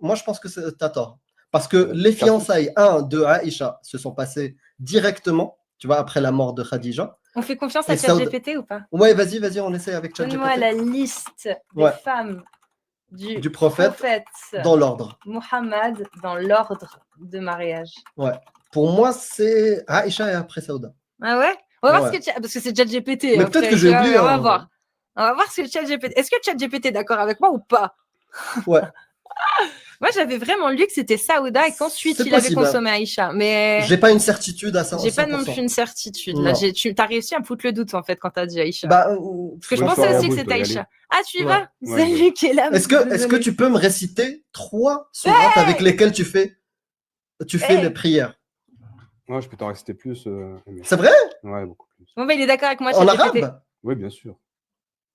moi, je pense que t'as tort. Parce que les fiançailles, de Aïcha, se sont passées directement, tu vois, après la mort de Khadija. On fait confiance à Et Saouda- ChatGPT ou pas? Ouais, vas-y, on essaie avec ChatGPT. Donne-moi la liste des femmes du prophète dans l'ordre. Mohammed dans l'ordre de mariage. Ouais. Pour moi, c'est Aïcha et après Saouda. Ah ouais? On va voir Ouais. parce que c'est ChatGPT. Mais peut-être que j'ai oublié. On va voir. On va voir ce que ChatGPT. Est-ce que ChatGPT est d'accord avec moi ou pas? Ouais. Moi, j'avais vraiment lu que c'était Saouda et qu'ensuite C'est il avait possible. consommé Aïcha. Mais J'ai pas une certitude à 100%. j'ai pas non plus une certitude. Là, Non. tu as réussi à me foutre le doute en fait quand t'as dit Aïcha. Bah, Parce que je Bonne pensais soirée à aussi vous, que je dois c'était y aller. Aïcha. Ah, tu y Ouais. vas Ouais, Salut, Kélam. Est-ce que Désolée. tu peux me réciter 3 sourates avec lesquelles tu fais les prières? Ouais, je peux t'en rester plus. Amir. C'est vrai? Ouais, beaucoup plus. Bon, bah, il est d'accord avec moi, En ChatGPT. arabe? Oui, bien sûr.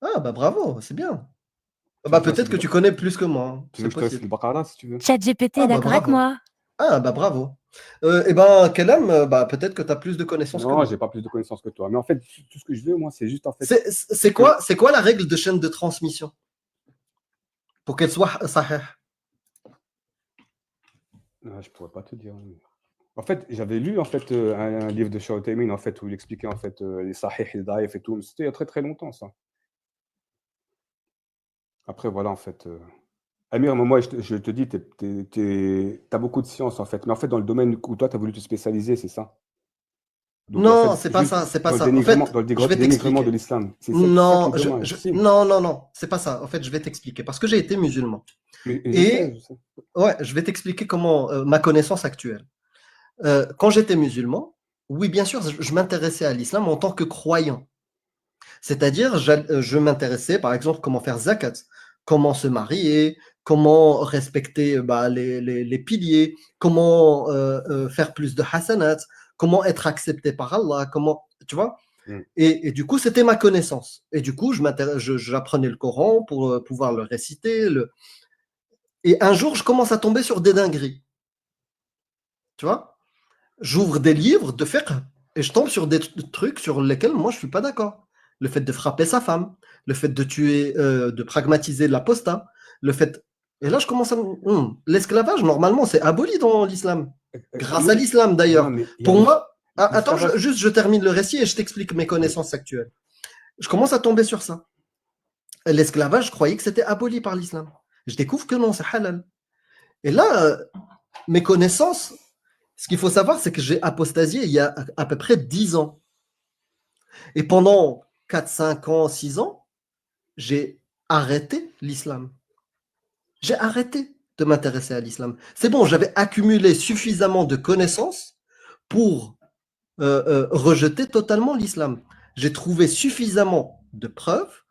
Ah, bah bravo, c'est bien. Tu Bah, veux que je te peut-être reste que le- tu connais plus que moi, hein. tu veux C'est que je te reste le possible. Baqara, si tu veux? ChatGPT Ah, est bah d'accord avec bravo. moi. Ah, bah bravo. Eh ben, Kelam, bah, peut-être que tu as plus de connaissances que Non, moi. j'ai pas plus de connaissances que toi. Mais en fait, tout ce que je veux, moi, c'est juste en fait. C'est quoi la règle de chaîne de transmission pour qu'elle soit sahih? Je pourrais pas te dire. En fait, j'avais lu en fait un livre de Shaw Taimin en fait où il expliquait en fait les sahih, les daif et tout. Mais c'était il y a très très longtemps ça. Après voilà en fait. Amir, moi je te dis, t'as beaucoup de science en fait. Mais en fait dans le domaine où toi tu as voulu te spécialiser, c'est ça. Donc en Non, fait c'est pas juste ça, c'est pas dans le ça. En dénigrement, fait, dans le je vais dénigrement de t'expliquer. l'islam. C'est ça qui Non, est dommage. Si. non, c'est pas ça. En fait, je vais t'expliquer parce que j'ai été musulman. Mais Et je sais. ouais, je vais t'expliquer comment ma connaissance actuelle. Quand j'étais musulman, oui, bien sûr, je m'intéressais à l'islam en tant que croyant. C'est-à-dire, je m'intéressais, par exemple, comment faire zakat, comment se marier, comment respecter bah, les piliers, comment faire plus de hasanat, comment être accepté par Allah, comment, tu vois. Mm. Et du coup, c'était ma connaissance. Et du coup, j'apprenais le Coran pour pouvoir le réciter. Et un jour, je commence à tomber sur des dingueries. Tu vois, j'ouvre des livres de fiqh et je tombe sur des trucs sur lesquels moi, je ne suis pas d'accord. Le fait de frapper sa femme, le fait de tuer, de pragmatiser l'apostat, le fait. Et là, je commence à. L'esclavage, normalement, c'est aboli dans l'islam. Grâce à Oui. l'islam, Ouais, d'ailleurs. mais il y a Pour moi. Attends, l'esclavage. juste je termine le récit et je t'explique mes Oui. connaissances actuelles. Je commence à tomber sur ça. L'esclavage, je croyais que c'était aboli par l'islam. Je découvre que non, c'est halal. Et là, mes connaissances, ce qu'il faut savoir, c'est que j'ai apostasié il y a à peu près 10 ans. Et pendant 4, 5 ans, 6 ans, j'ai arrêté l'islam. J'ai arrêté de m'intéresser à l'islam. C'est bon, j'avais accumulé suffisamment de connaissances pour rejeter totalement l'islam. J'ai trouvé suffisamment de preuves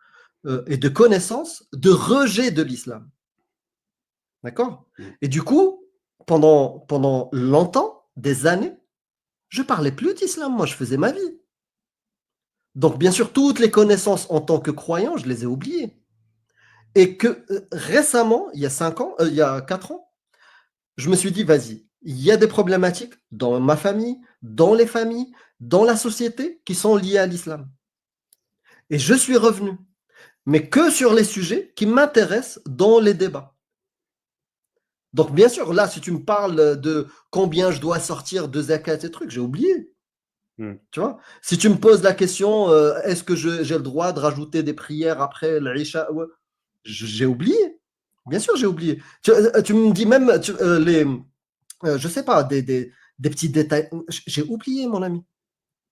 et de connaissances de rejet de l'islam. D'accord? Et du coup, pendant longtemps, des années, je parlais plus d'islam. Moi, je faisais ma vie. Donc, bien sûr, toutes les connaissances en tant que croyant, je les ai oubliées. Et que récemment, il y a 5 ans, il y a 4 ans, je me suis dit, vas-y, il y a des problématiques dans ma famille, dans les familles, dans la société qui sont liées à l'islam. Et je suis revenu, mais que sur les sujets qui m'intéressent dans les débats. Donc, bien sûr, là, si tu me parles de combien je dois sortir de zakat et trucs, j'ai oublié. Tu vois, si tu me poses la question, est-ce que j'ai le droit de rajouter des prières après l'Isha? Ouais. J'ai oublié. Bien sûr, j'ai oublié. Tu me dis même, je sais pas, des petits détails. J'ai oublié, mon ami.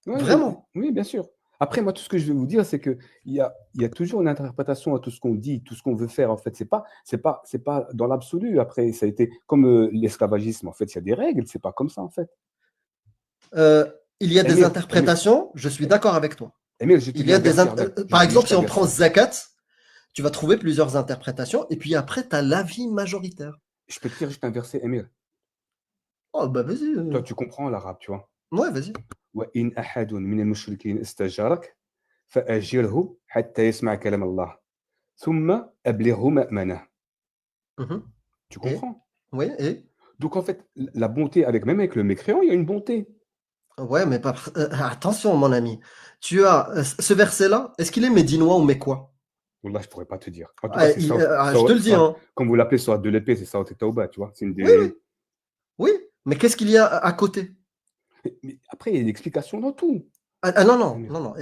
Vraiment. Oui, bien sûr. Après, moi, tout ce que je vais vous dire, c'est qu'il y a toujours une interprétation à tout ce qu'on dit, tout ce qu'on veut faire. En fait, c'est pas dans l'absolu. Après, ça a été comme l'esclavagisme. En fait, il y a des règles. C'est pas comme ça, en fait. Il y a des Emile, interprétations, je suis d'accord avec toi. Emile, je te Il dis y un a des verset. par exemple, si on verset. prend zakat, tu vas trouver plusieurs interprétations, et puis après, tu as l'avis majoritaire. Je peux te dire juste un verset, Emile. Oh, bah vas-y. Toi, tu comprends l'arabe, tu vois. Ouais, vas-y. وإن أحد من المشركين استجارك فأجره حتى يسمع كلام الله ثم أبلغه مأمنه. Mhm. Tu Et comprends? Oui, et Donc en fait, la bonté, même avec le mécréant, il y a une bonté. ouais, mais attention, mon ami. Tu as ce verset-là, est-ce qu'il est médinois ou mécois? Wallah, je pourrais pas te dire. En tout cas, c'est ça. Je te le dis, hein. Comme vous l'appelez sur de l'épée, c'est ça, Tauba, tu vois. C'est une Oui, des. oui, oui. Mais qu'est-ce qu'il y a à côté? Mais après, il y a une explication dans tout. Non, non, non, non.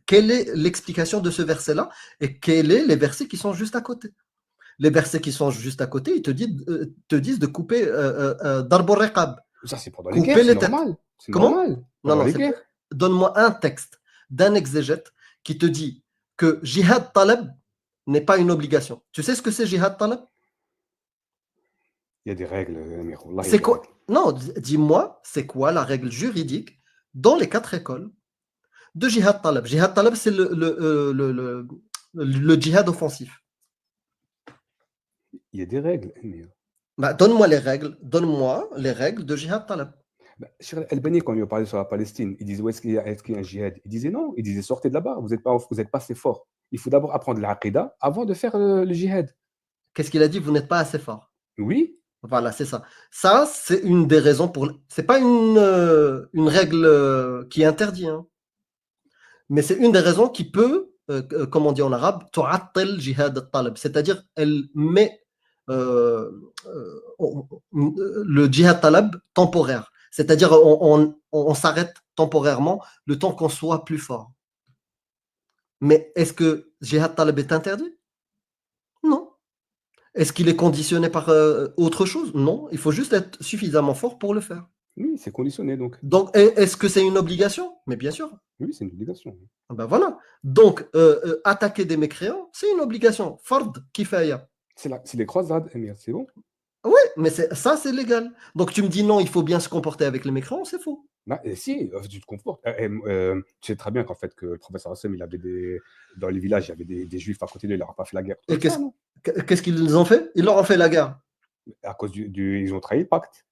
Quelle est l'explication de ce verset-là et quels sont les versets qui sont juste à côté? Les versets qui sont juste à côté, ils te disent de couper Darbo Riqab, Ça, c'est pendant les guerres, couper c'est les têtes. normal. C'est Comment? normal. Non, Pendant non, les guerres. donne-moi un texte d'un exégète qui te dit que Jihad Talab n'est pas une obligation. Tu sais ce que c'est Jihad Talab? Il y a des règles, Amir. Wallah, il y a C'est des quoi? règles. Non, dis-moi, c'est quoi la règle juridique dans les 4 écoles de Jihad Talab? Jihad Talab, c'est le djihad offensif. Il y a des règles, Amir. Bah, donne-moi les règles de Jihad Talab. Bah, Cheikh Al-Albani, quand il a parlé sur la Palestine, il disait, est-ce qu'il y a un djihad? Il disait non, il disait sortez de là-bas, vous n'êtes pas assez fort. Il faut d'abord apprendre l'aqida avant de faire le djihad. Qu'est-ce qu'il a dit? Vous n'êtes pas assez fort. Oui, Voilà, c'est ça. Ça, c'est une des raisons pour. C'est pas une règle qui interdit, hein, mais c'est une des raisons qui peut, comme on dit en arabe, tu'attil jihad al-talab, c'est-à-dire elle met le jihad talab temporaire, c'est-à-dire on s'arrête temporairement le temps qu'on soit plus fort. Mais est-ce que jihad talab est interdit? Non. Est-ce qu'il est conditionné par autre chose? Non. Il faut juste être suffisamment fort pour le faire. oui, c'est conditionné donc. Donc, est-ce que c'est une obligation? Mais bien sûr. Oui, c'est une obligation. Ben voilà. Donc, attaquer des mécréants, c'est une obligation. Fard kifaya. C'est les croisades, Amir, c'est bon. Oui, mais ça, c'est légal. Donc, tu me dis non, il faut bien se comporter avec les mécréants, c'est faux. Bah, si, tu te confortes. Tu sais très bien qu'en fait, que le professeur Hassan, il avait dans les villages, il y avait des juifs à côté de lui, il leur a pas fait la guerre. Et Comme ça, non? qu'est-ce qu'ils ont fait? Ils leur ont fait la guerre. À cause ils ont trahi le pacte.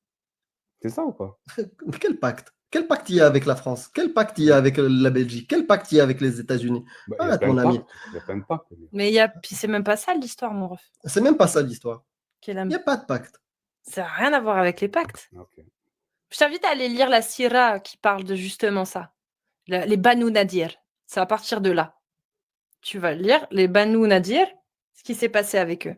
C'est ça ou pas? Mais quel pacte? Quel pacte il y a avec la France? Quel pacte il y a avec la Belgique? Quel pacte il y a avec les États-Unis? Bah, il y a Arrête, plein mon de ami. pactes. Il y a plein de pactes. Amir. Mais puis c'est même pas ça l'histoire, mon ref. C'est même pas ça l'histoire. Il Kélam. n'y a pas de pacte. Ça n'a rien à voir avec les pactes. Ok. Je t'invite à aller lire la Sira qui parle de justement ça. Les Banu Nadir. C'est à partir de là. Tu vas lire les Banu Nadir, ce qui s'est passé avec eux.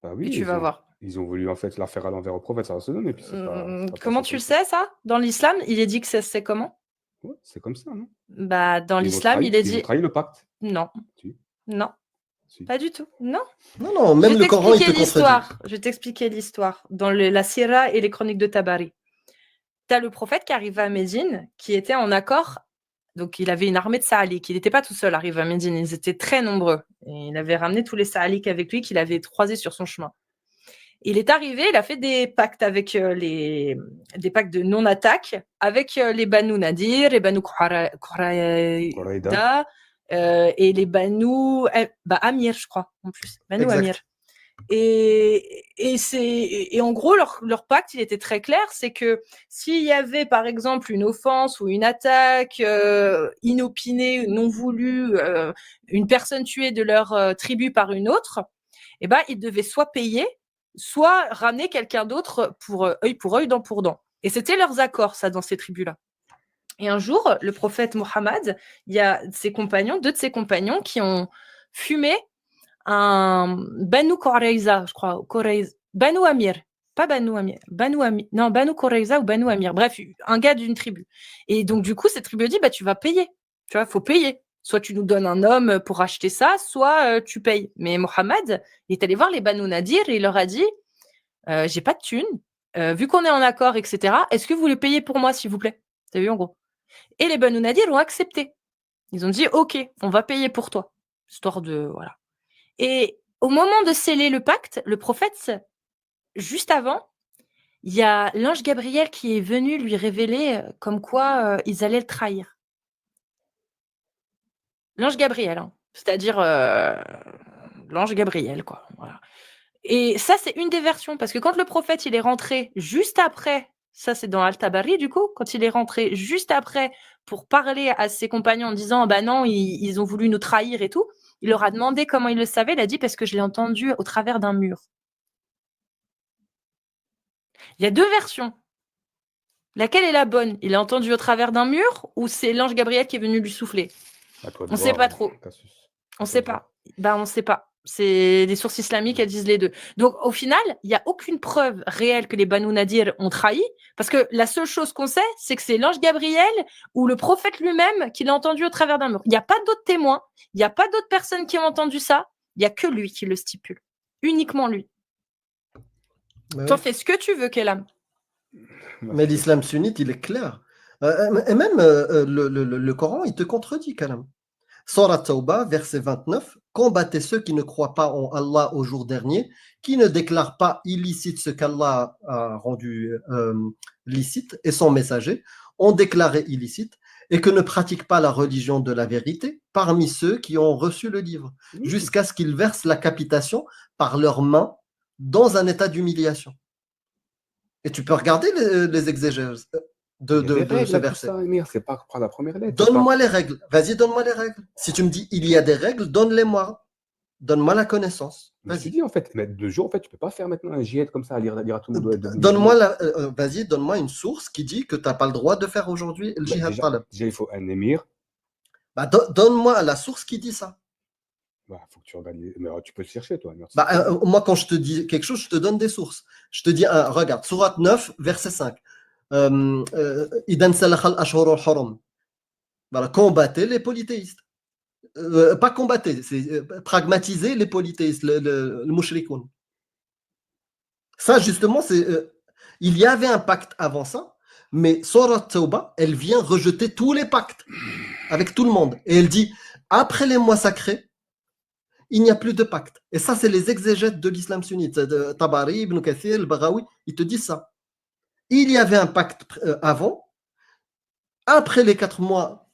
Bah Et oui, tu vas voir. ils ont voulu en fait la faire à l'envers au prophète, ça va se donner. Et puis c'est pas Comment passé tu le comme ça. sais, ça? Dans l'islam, il est dit que c'est comment? Ouais, c'est comme ça, non? Bah, dans Ils ont l'islam, trahi, il est ils ont dit trahi le pacte. non, Si, non, si. pas du tout, non. Non, non, Je même vais le Coran, il te t'expliquer contredit. l'histoire. Je vais t'expliquer l'histoire. Dans la Sira et les chroniques de Tabari, tu as le prophète qui arrive à Médine, qui était en accord. Donc, il avait une armée de Saalik. Il n'était pas tout seul arrivé à Médine. Ils étaient très nombreux. Et il avait ramené tous les Saalik avec lui qu'il avait croisés sur son chemin. Il est arrivé, il a fait des pactes avec des pactes de non-attaque avec les Banu Nadir, les Banu Quraïda et les Banu Amir, je crois, en plus. Banu Exact. Amir. Et en gros, leur pacte, il était très clair, c'est que s'il y avait, par exemple, une offense ou une attaque inopinée, non voulue, une personne tuée de leur tribu par une autre, eh ben, ils devaient soit payer, soit ramener quelqu'un d'autre pour œil, dent pour dent. Et c'était leurs accords, ça, dans ces tribus-là. Et un jour, le prophète Mohammed, il y a deux de ses compagnons qui ont fumé un Banu Qurayza, je crois, Banu Amir, pas Banu Amir, non, Banu Qurayza ou Banu Amir, bref, un gars d'une tribu. Et donc, du coup, cette tribu dit, bah, tu vas payer, tu vois, faut payer. Soit tu nous donnes un homme pour acheter ça, soit tu payes. Mais Mohammed, il est allé voir les Banu Nadir et il leur a dit, j'ai pas de thunes, vu qu'on est en accord, etc., est-ce que vous voulez payer pour moi, s'il vous plaît? T'as vu, en gros. Et les Banu Nadir ont accepté. Ils ont dit, OK, on va payer pour toi. Histoire de, voilà. Et au moment de sceller le pacte, le prophète, juste avant, il y a l'ange Gabriel qui est venu lui révéler comme quoi ils allaient le trahir. L'ange Gabriel, hein, c'est-à-dire l'ange Gabriel, quoi. Voilà. Et ça, c'est une des versions, parce que quand le prophète il est rentré juste après, ça c'est dans Al-Tabari du coup, quand il est rentré juste après pour parler à ses compagnons en disant bah non, ils ont voulu nous trahir et tout, il leur a demandé comment il le savait, il a dit parce que je l'ai entendu au travers d'un mur. Il y a deux versions. Laquelle est la bonne? Il l'a entendu au travers d'un mur ou c'est l'ange Gabriel qui est venu lui souffler? On ne sait pas trop. On ne sait pas. Ben, on ne sait pas. C'est des sources islamiques, elles disent les deux. Donc, au final, il n'y a aucune preuve réelle que les Banu Nadir ont trahi, parce que la seule chose qu'on sait, c'est que c'est l'ange Gabriel ou le prophète lui-même qui l'a entendu au travers d'un mur. Il n'y a pas d'autres témoins, il n'y a pas d'autres personnes qui ont entendu ça, il n'y a que lui qui le stipule. Uniquement lui. Tu en fais ce que tu veux, Kélam. Mais l'islam sunnite, il est clair. Et même le Coran, il te contredit, Kalam. Surat Tawbah, verset 29. Combattez ceux qui ne croient pas en Allah au jour dernier, qui ne déclarent pas illicite ce qu'Allah a rendu licite et son messager ont déclaré illicite et que ne pratiquent pas la religion de la vérité parmi ceux qui ont reçu le livre, jusqu'à ce qu'ils versent la capitation par leurs mains dans un état d'humiliation. Et tu peux regarder les exégèses de ce verset. C'est pas prendre la première lettre. Donne-moi les règles. Vas-y, donne-moi les règles. Si tu me dis il y a des règles, donne-les-moi. Donne-moi la connaissance. Mais je te dis en fait, mais de jour en fait, tu peux pas faire maintenant un jihad comme ça, à lire à tout le monde. Donne-moi vas-y, donne-moi une source qui dit que tu n'as pas le droit de faire aujourd'hui le jihad talab. Déjà, il faut un émir. Bah, donne-moi la source qui dit ça. Bah, faut que tu regardes. Mais tu peux le chercher, toi. Bah, moi, quand je te dis quelque chose, je te donne des sources. Je te dis, regarde, Surat 9, verset 5. Idan salakhal ashhurul hurum. Voilà, combattez les polythéistes. Pas combattez, c'est pragmatiser les polythéistes, le mushrikoun. Ça, justement, il y avait un pacte avant ça, mais Surat Tawbah, elle vient rejeter tous les pactes avec tout le monde. Et elle dit, après les mois sacrés, il n'y a plus de pacte. Et ça, c'est les exégètes de l'islam sunnite. Tabari, Ibn Kathir, Al-Baghawi, ils te disent ça. Il y avait un pacte avant. Après les 4 mois,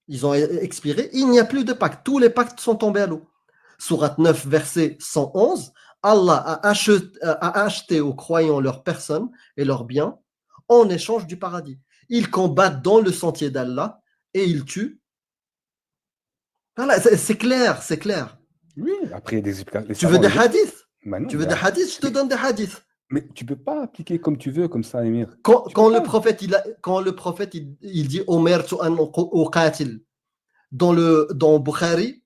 ils ont expiré. Il n'y a plus de pacte. Tous les pactes sont tombés à l'eau. Surat 9, verset 111. Allah a acheté aux croyants leurs personnes et leurs biens en échange du paradis. Ils combattent dans le sentier d'Allah et ils tuent. Voilà, c'est clair, c'est clair. Oui, après, il y a des explications. Tu veux des hadiths? Non, tu veux des hadiths? Je te donne des hadiths. Mais tu peux pas appliquer comme tu veux, comme ça, Émir. Quand le prophète, il dit Omer tu an uqatil dans Bukhari,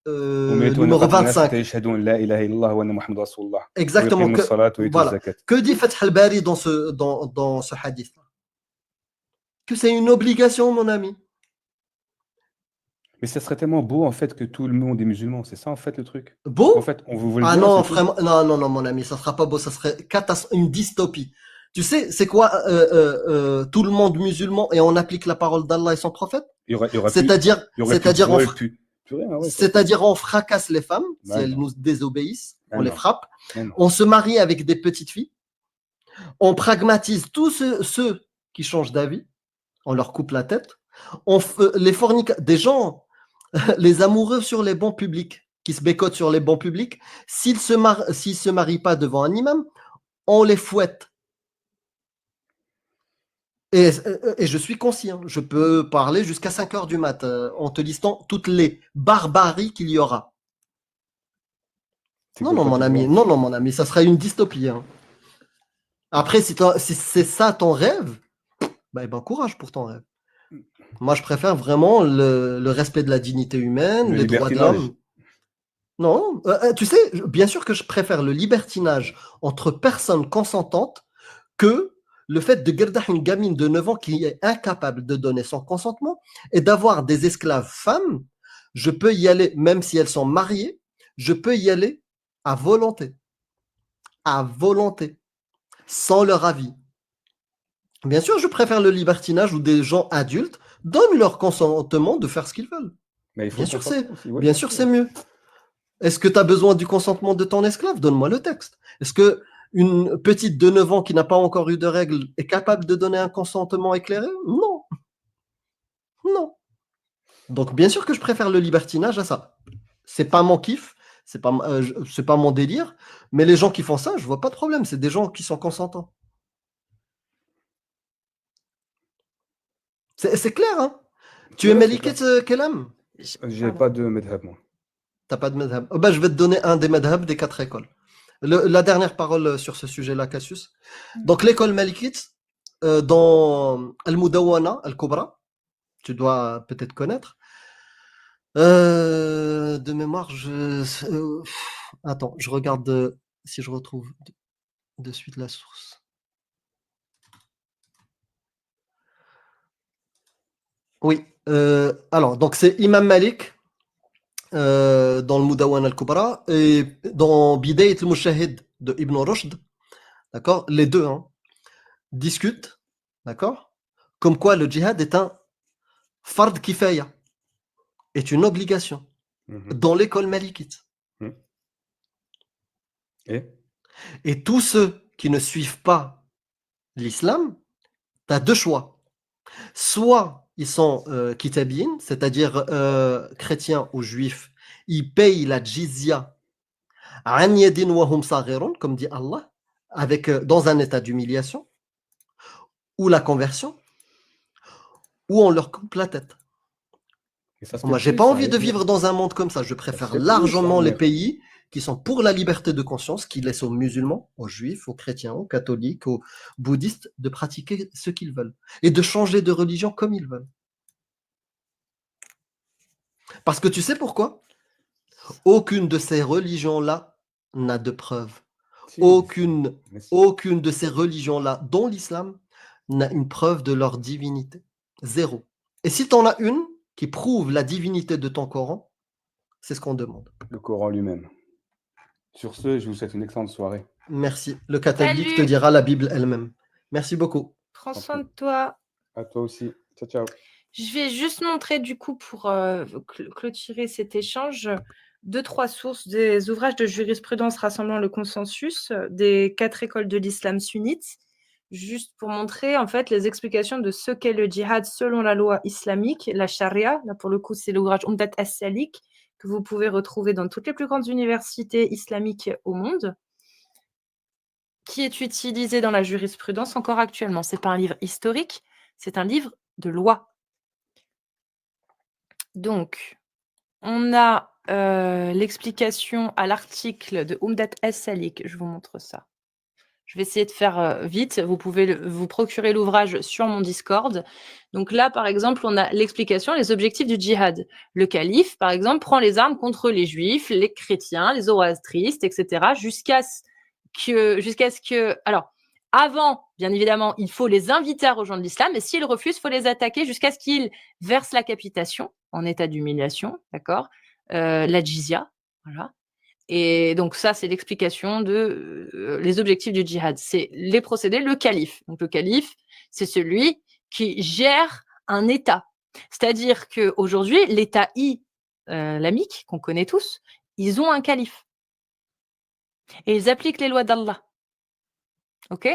numéro 25. Exactement. Voilà. Que dit Fath al-Bari dans ce hadith? Que c'est une obligation, mon ami. Mais ça serait tellement beau en fait que tout le monde est musulman, c'est ça en fait le truc. Beau? En fait, on vous le Ah dire, non, vraiment, non, mon ami, ça sera pas beau, ça serait une dystopie. Tu sais, c'est quoi tout le monde musulman et on applique la parole d'Allah et son prophète? C'est-à-dire, on fracasse les femmes si elles nous désobéissent, on les frappe. On se marie avec des petites filles. On pragmatise tous ceux qui changent d'avis. On leur coupe la tête. Des gens, les amoureux sur les bancs publics, qui se bécotent sur les bancs publics, s'ils se marient pas devant un imam, on les fouette. Et je suis conscient, je peux parler jusqu'à 5 heures du mat en te listant toutes les barbaries qu'il y aura. Non, mon ami, ça sera une dystopie. Hein. Après, si c'est ça ton rêve, ben courage pour ton rêve. Moi, je préfère vraiment le respect de la dignité humaine, les droits de l'homme. Non, tu sais, bien sûr que je préfère le libertinage entre personnes consentantes que le fait de garder une gamine de 9 ans qui est incapable de donner son consentement et d'avoir des esclaves femmes. Je peux y aller, même si elles sont mariées, je peux y aller à volonté, sans leur avis. Bien sûr, je préfère le libertinage où des gens adultes donnent leur consentement de faire ce qu'ils veulent. Bien sûr, c'est mieux. Est-ce que tu as besoin du consentement de ton esclave? Donne-moi le texte. Est-ce que une petite de 9 ans qui n'a pas encore eu de règles est capable de donner un consentement éclairé? Non. Non. Donc, bien sûr que je préfère le libertinage à ça. C'est pas mon kiff, c'est pas mon délire, mais les gens qui font ça, je vois pas de problème. C'est des gens qui sont consentants. C'est clair, hein? Tu es Maliket Kelam? J'ai pas de madhab, moi. T'as pas de madhab? Je vais te donner un des madhab des 4 écoles. La dernière parole sur ce sujet-là, Cassius. Donc, l'école Malikite, dans Al-Mudawwana, Al-Kubra, tu dois peut-être connaître. De mémoire, attends, je regarde si je retrouve de suite la source. Oui, alors, donc c'est Imam Malik dans le Mudawwana al-Kubra et dans Bidayat al-Mushahid de Ibn Rushd, d'accord, les deux discutent, d'accord, comme quoi le djihad est un fard kifaya, est une obligation Mhm. dans l'école malikite. Mhm. Et Et tous ceux qui ne suivent pas l'islam, tu as deux choix. Soit ils sont kitabiyyin, c'est-à-dire chrétiens ou juifs, ils payent la jizya an yadin wa hum saghirun, comme dit Allah, avec, dans un état d'humiliation, ou la conversion, ou on leur coupe la tête. ça se fait Moi, j'ai plus, pas ça, envie de vivre dans un monde comme ça. Je ça se préfère fait plus, ça, largement les Amir. pays qui sont pour la liberté de conscience, qui laissent aux musulmans, aux juifs, aux chrétiens, aux catholiques, aux bouddhistes de pratiquer ce qu'ils veulent et de changer de religion comme ils veulent. Parce que tu sais pourquoi? Aucune de ces religions-là n'a de preuve. Si, Aucune, mais si. aucune de ces religions-là, dont l'islam, n'a une preuve de leur divinité. Zéro. Et si tu en as une qui prouve la divinité de ton Coran, c'est ce qu'on demande. Le Coran lui-même. Sur ce, je vous souhaite une excellente soirée. Merci. Le catholique te Salut, dira la Bible elle-même. Merci beaucoup. prends Tant soin pis. de toi. À toi aussi. Ciao, ciao. Je vais juste montrer du coup pour clôturer cet échange 2-3 sources des ouvrages de jurisprudence rassemblant le consensus des 4 écoles de l'islam sunnite, juste pour montrer en fait les explications de ce qu'est le djihad selon la loi islamique, la charia. Là pour le coup c'est l'ouvrage Umdat as-Salik que vous pouvez retrouver dans toutes les plus grandes universités islamiques au monde, qui est utilisé dans la jurisprudence encore actuellement. C'est pas un livre historique, c'est un livre de loi. Donc, on a l'explication à l'article de Umdat as-Salik. Je vous montre ça. Je vais essayer de faire vite. Vous pouvez vous procurer l'ouvrage sur mon Discord. Donc là, par exemple, on a l'explication, les objectifs du djihad. Le calife, par exemple, prend les armes contre les juifs, les chrétiens, les zoroastristes, etc. Jusqu'à ce que... Alors, avant, bien évidemment, il faut les inviter à rejoindre l'islam, et s'ils refusent, il faut les attaquer jusqu'à ce qu'ils versent la capitation en état d'humiliation, d'accord, la jizya, voilà. Et donc ça, c'est l'explication de les objectifs du djihad. C'est les procédés, le calife. Donc le calife, c'est celui qui gère un État. C'est-à-dire qu'aujourd'hui, l'État islamique, qu'on connaît tous, ils ont un calife. Et ils appliquent les lois d'Allah. OK?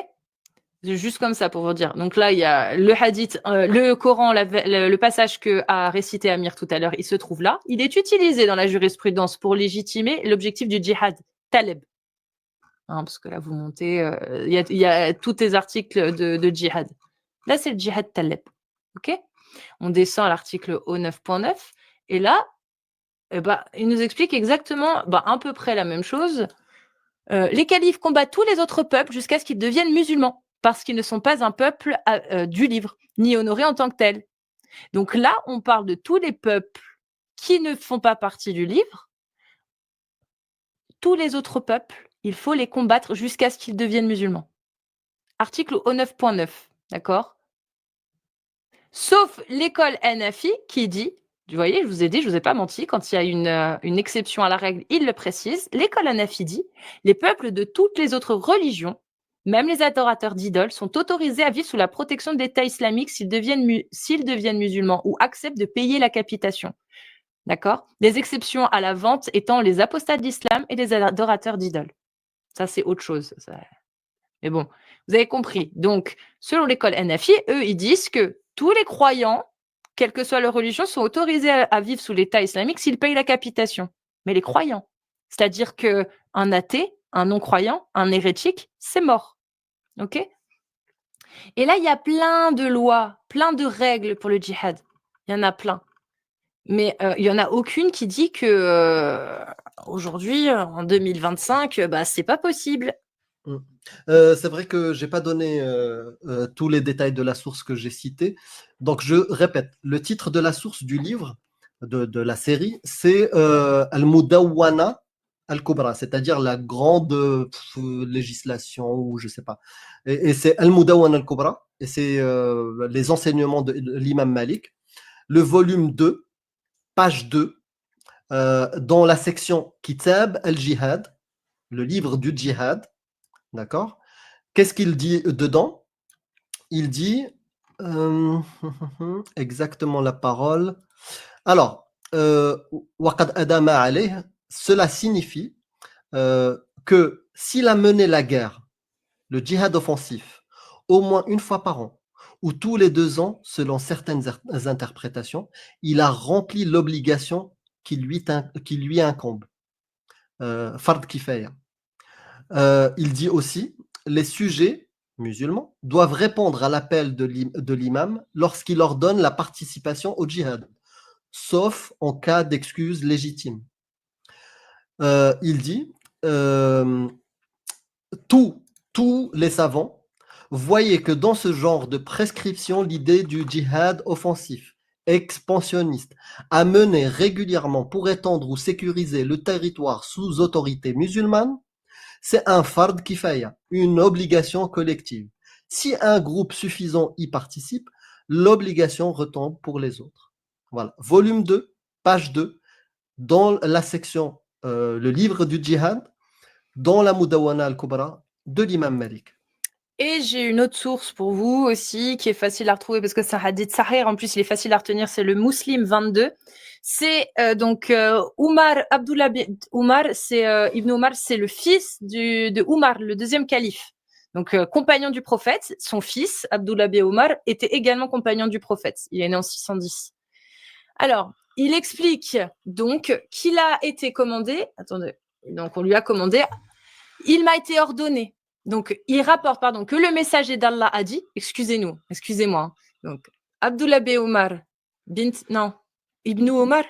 C'est juste comme ça pour vous dire. Donc là, il y a le hadith, le Coran, le passage que a récité Amir tout à l'heure, il se trouve là. Il est utilisé dans la jurisprudence pour légitimer l'objectif du djihad, taleb. Hein, parce que là, vous montez, il y a tous les articles de djihad. Là, c'est le djihad taleb. OK? On descend à l'article O9.9. Et là, il nous explique exactement, à peu près la même chose. Les califes combattent tous les autres peuples jusqu'à ce qu'ils deviennent musulmans, parce qu'ils ne sont pas un peuple du livre, ni honorés en tant que tel. Donc là, on parle de tous les peuples qui ne font pas partie du livre. Tous les autres peuples, il faut les combattre jusqu'à ce qu'ils deviennent musulmans. Article O9.9, d'accord? Sauf l'école Hanafi qui dit, vous voyez, je vous ai dit, je vous ai pas menti, quand il y a une exception à la règle, il le précise, l'école Hanafi dit, les peuples de toutes les autres religions, même les adorateurs d'idoles, sont autorisés à vivre sous la protection de l'État islamique s'ils deviennent musulmans ou acceptent de payer la capitation. D'accord? Les exceptions à la vente étant les apostats d'islam et les adorateurs d'idoles. Ça, c'est autre chose. Mais bon, vous avez compris. Donc, selon l'école Hanafi, eux, ils disent que tous les croyants, quelle que soit leur religion, sont autorisés à vivre sous l'État islamique s'ils payent la capitation. Mais les croyants, c'est-à-dire qu'un athée, un non-croyant, un hérétique, c'est mort. OK? Et là, il y a plein de lois, plein de règles pour le djihad. Il y en a plein. Mais il n'y en a aucune qui dit que aujourd'hui, en 2025, c'est pas possible. C'est vrai que j'ai pas donné tous les détails de la source que j'ai citée. Donc je répète, le titre de la source du livre, de la série, c'est Al-Mudawwana Al-Kubra, c'est-à-dire la grande législation, ou je sais pas. Et c'est Al-Mudawwana Al-Kubra, et c'est les enseignements de l'imam Malik. Le volume 2, page 2, dans la section Kitab al-Jihad, le livre du djihad, d'accord? Qu'est-ce qu'il dit dedans? Il dit exactement la parole. Alors, وَقَدْ أَدَامَ عَلَيْهِ, cela signifie que s'il a mené la guerre, le djihad offensif, au moins une fois par an, ou tous les 2 ans, selon certaines interprétations, il a rempli l'obligation qui lui incombe. Fard kifaya. Il dit aussi, les sujets musulmans doivent répondre à l'appel de l'imam lorsqu'il ordonne la participation au djihad, sauf en cas d'excuse légitime. Il dit, tous les savants voyaient que dans ce genre de prescription, l'idée du djihad offensif, expansionniste, amené régulièrement pour étendre ou sécuriser le territoire sous autorité musulmane, c'est un fard kifaya, une obligation collective. Si un groupe suffisant y participe, l'obligation retombe pour les autres. Voilà. Volume 2, page 2, dans la section le livre du djihad, dans la Mudawana al-Kubra de l'imam Malik. Et j'ai une autre source pour vous aussi, qui est facile à retrouver parce que c'est un hadith sahih. En plus, il est facile à retenir. C'est le Muslim 22. C'est donc Umar, Abdullah Umar, c'est Ibn Umar, c'est le fils de Umar, le deuxième calife. Donc compagnon du prophète. Son fils, Abdullah bin Umar, était également compagnon du prophète. Il est né en 610. Alors, il explique donc qu'il a été commandé. Attendez. Donc on lui a commandé. Il m'a été ordonné. Donc, il rapporte, que le messager d'Allah a dit, excusez-moi. Donc, Abdullah bin Umar, Ibn Umar.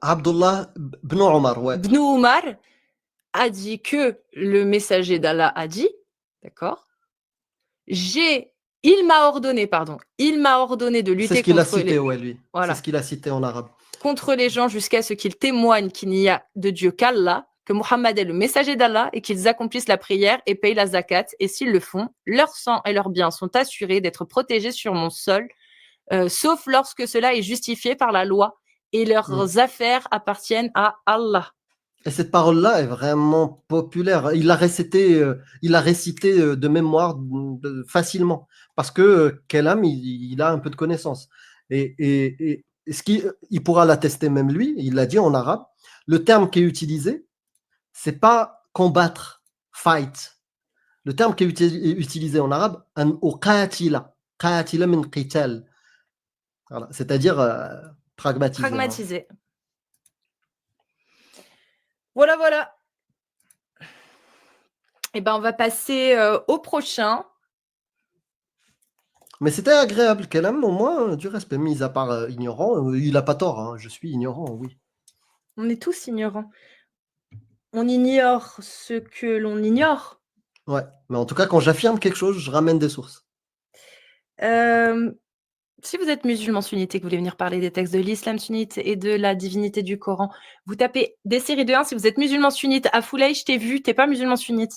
Abdullah bin Umar, ouais. Ibn Umar a dit que le messager d'Allah a dit, d'accord, il m'a ordonné de lutter contre c'est ce qu'il a cité, ouais, lui. Voilà. C'est ce qu'il a cité en arabe. Contre les gens jusqu'à ce qu'ils témoignent qu'il n'y a de Dieu qu'Allah, que Mohammed est le messager d'Allah et qu'ils accomplissent la prière et payent la zakat. Et s'ils le font, leur sang et leurs biens sont assurés d'être protégés sur mon sol, sauf lorsque cela est justifié par la loi et leurs affaires appartiennent à Allah. Et cette parole-là est vraiment populaire. Il l'a récité de mémoire facilement parce que Kelam, il a un peu de connaissance. Et il pourra l'attester même lui, il l'a dit en arabe. Le terme qui est utilisé, c'est pas combattre, fight. Le terme qui est utilisé en arabe, qatila min qital. Voilà, c'est-à-dire pragmatiser. Pragmatiser. Voilà. Et ben on va passer au prochain. Mais c'était agréable, Kelam, au moins du respect, mis à part ignorant. Il n'a pas tort, hein, je suis ignorant, oui. On est tous ignorants. On ignore ce que l'on ignore. Ouais, mais en tout cas, quand j'affirme quelque chose, je ramène des sources. Si vous êtes musulman sunnite et que vous voulez venir parler des textes de l'islam sunnite et de la divinité du Coran, vous tapez des séries de 1. Si vous êtes musulman sunnite, à Foulaï, je t'ai vu, t'es pas musulman sunnite.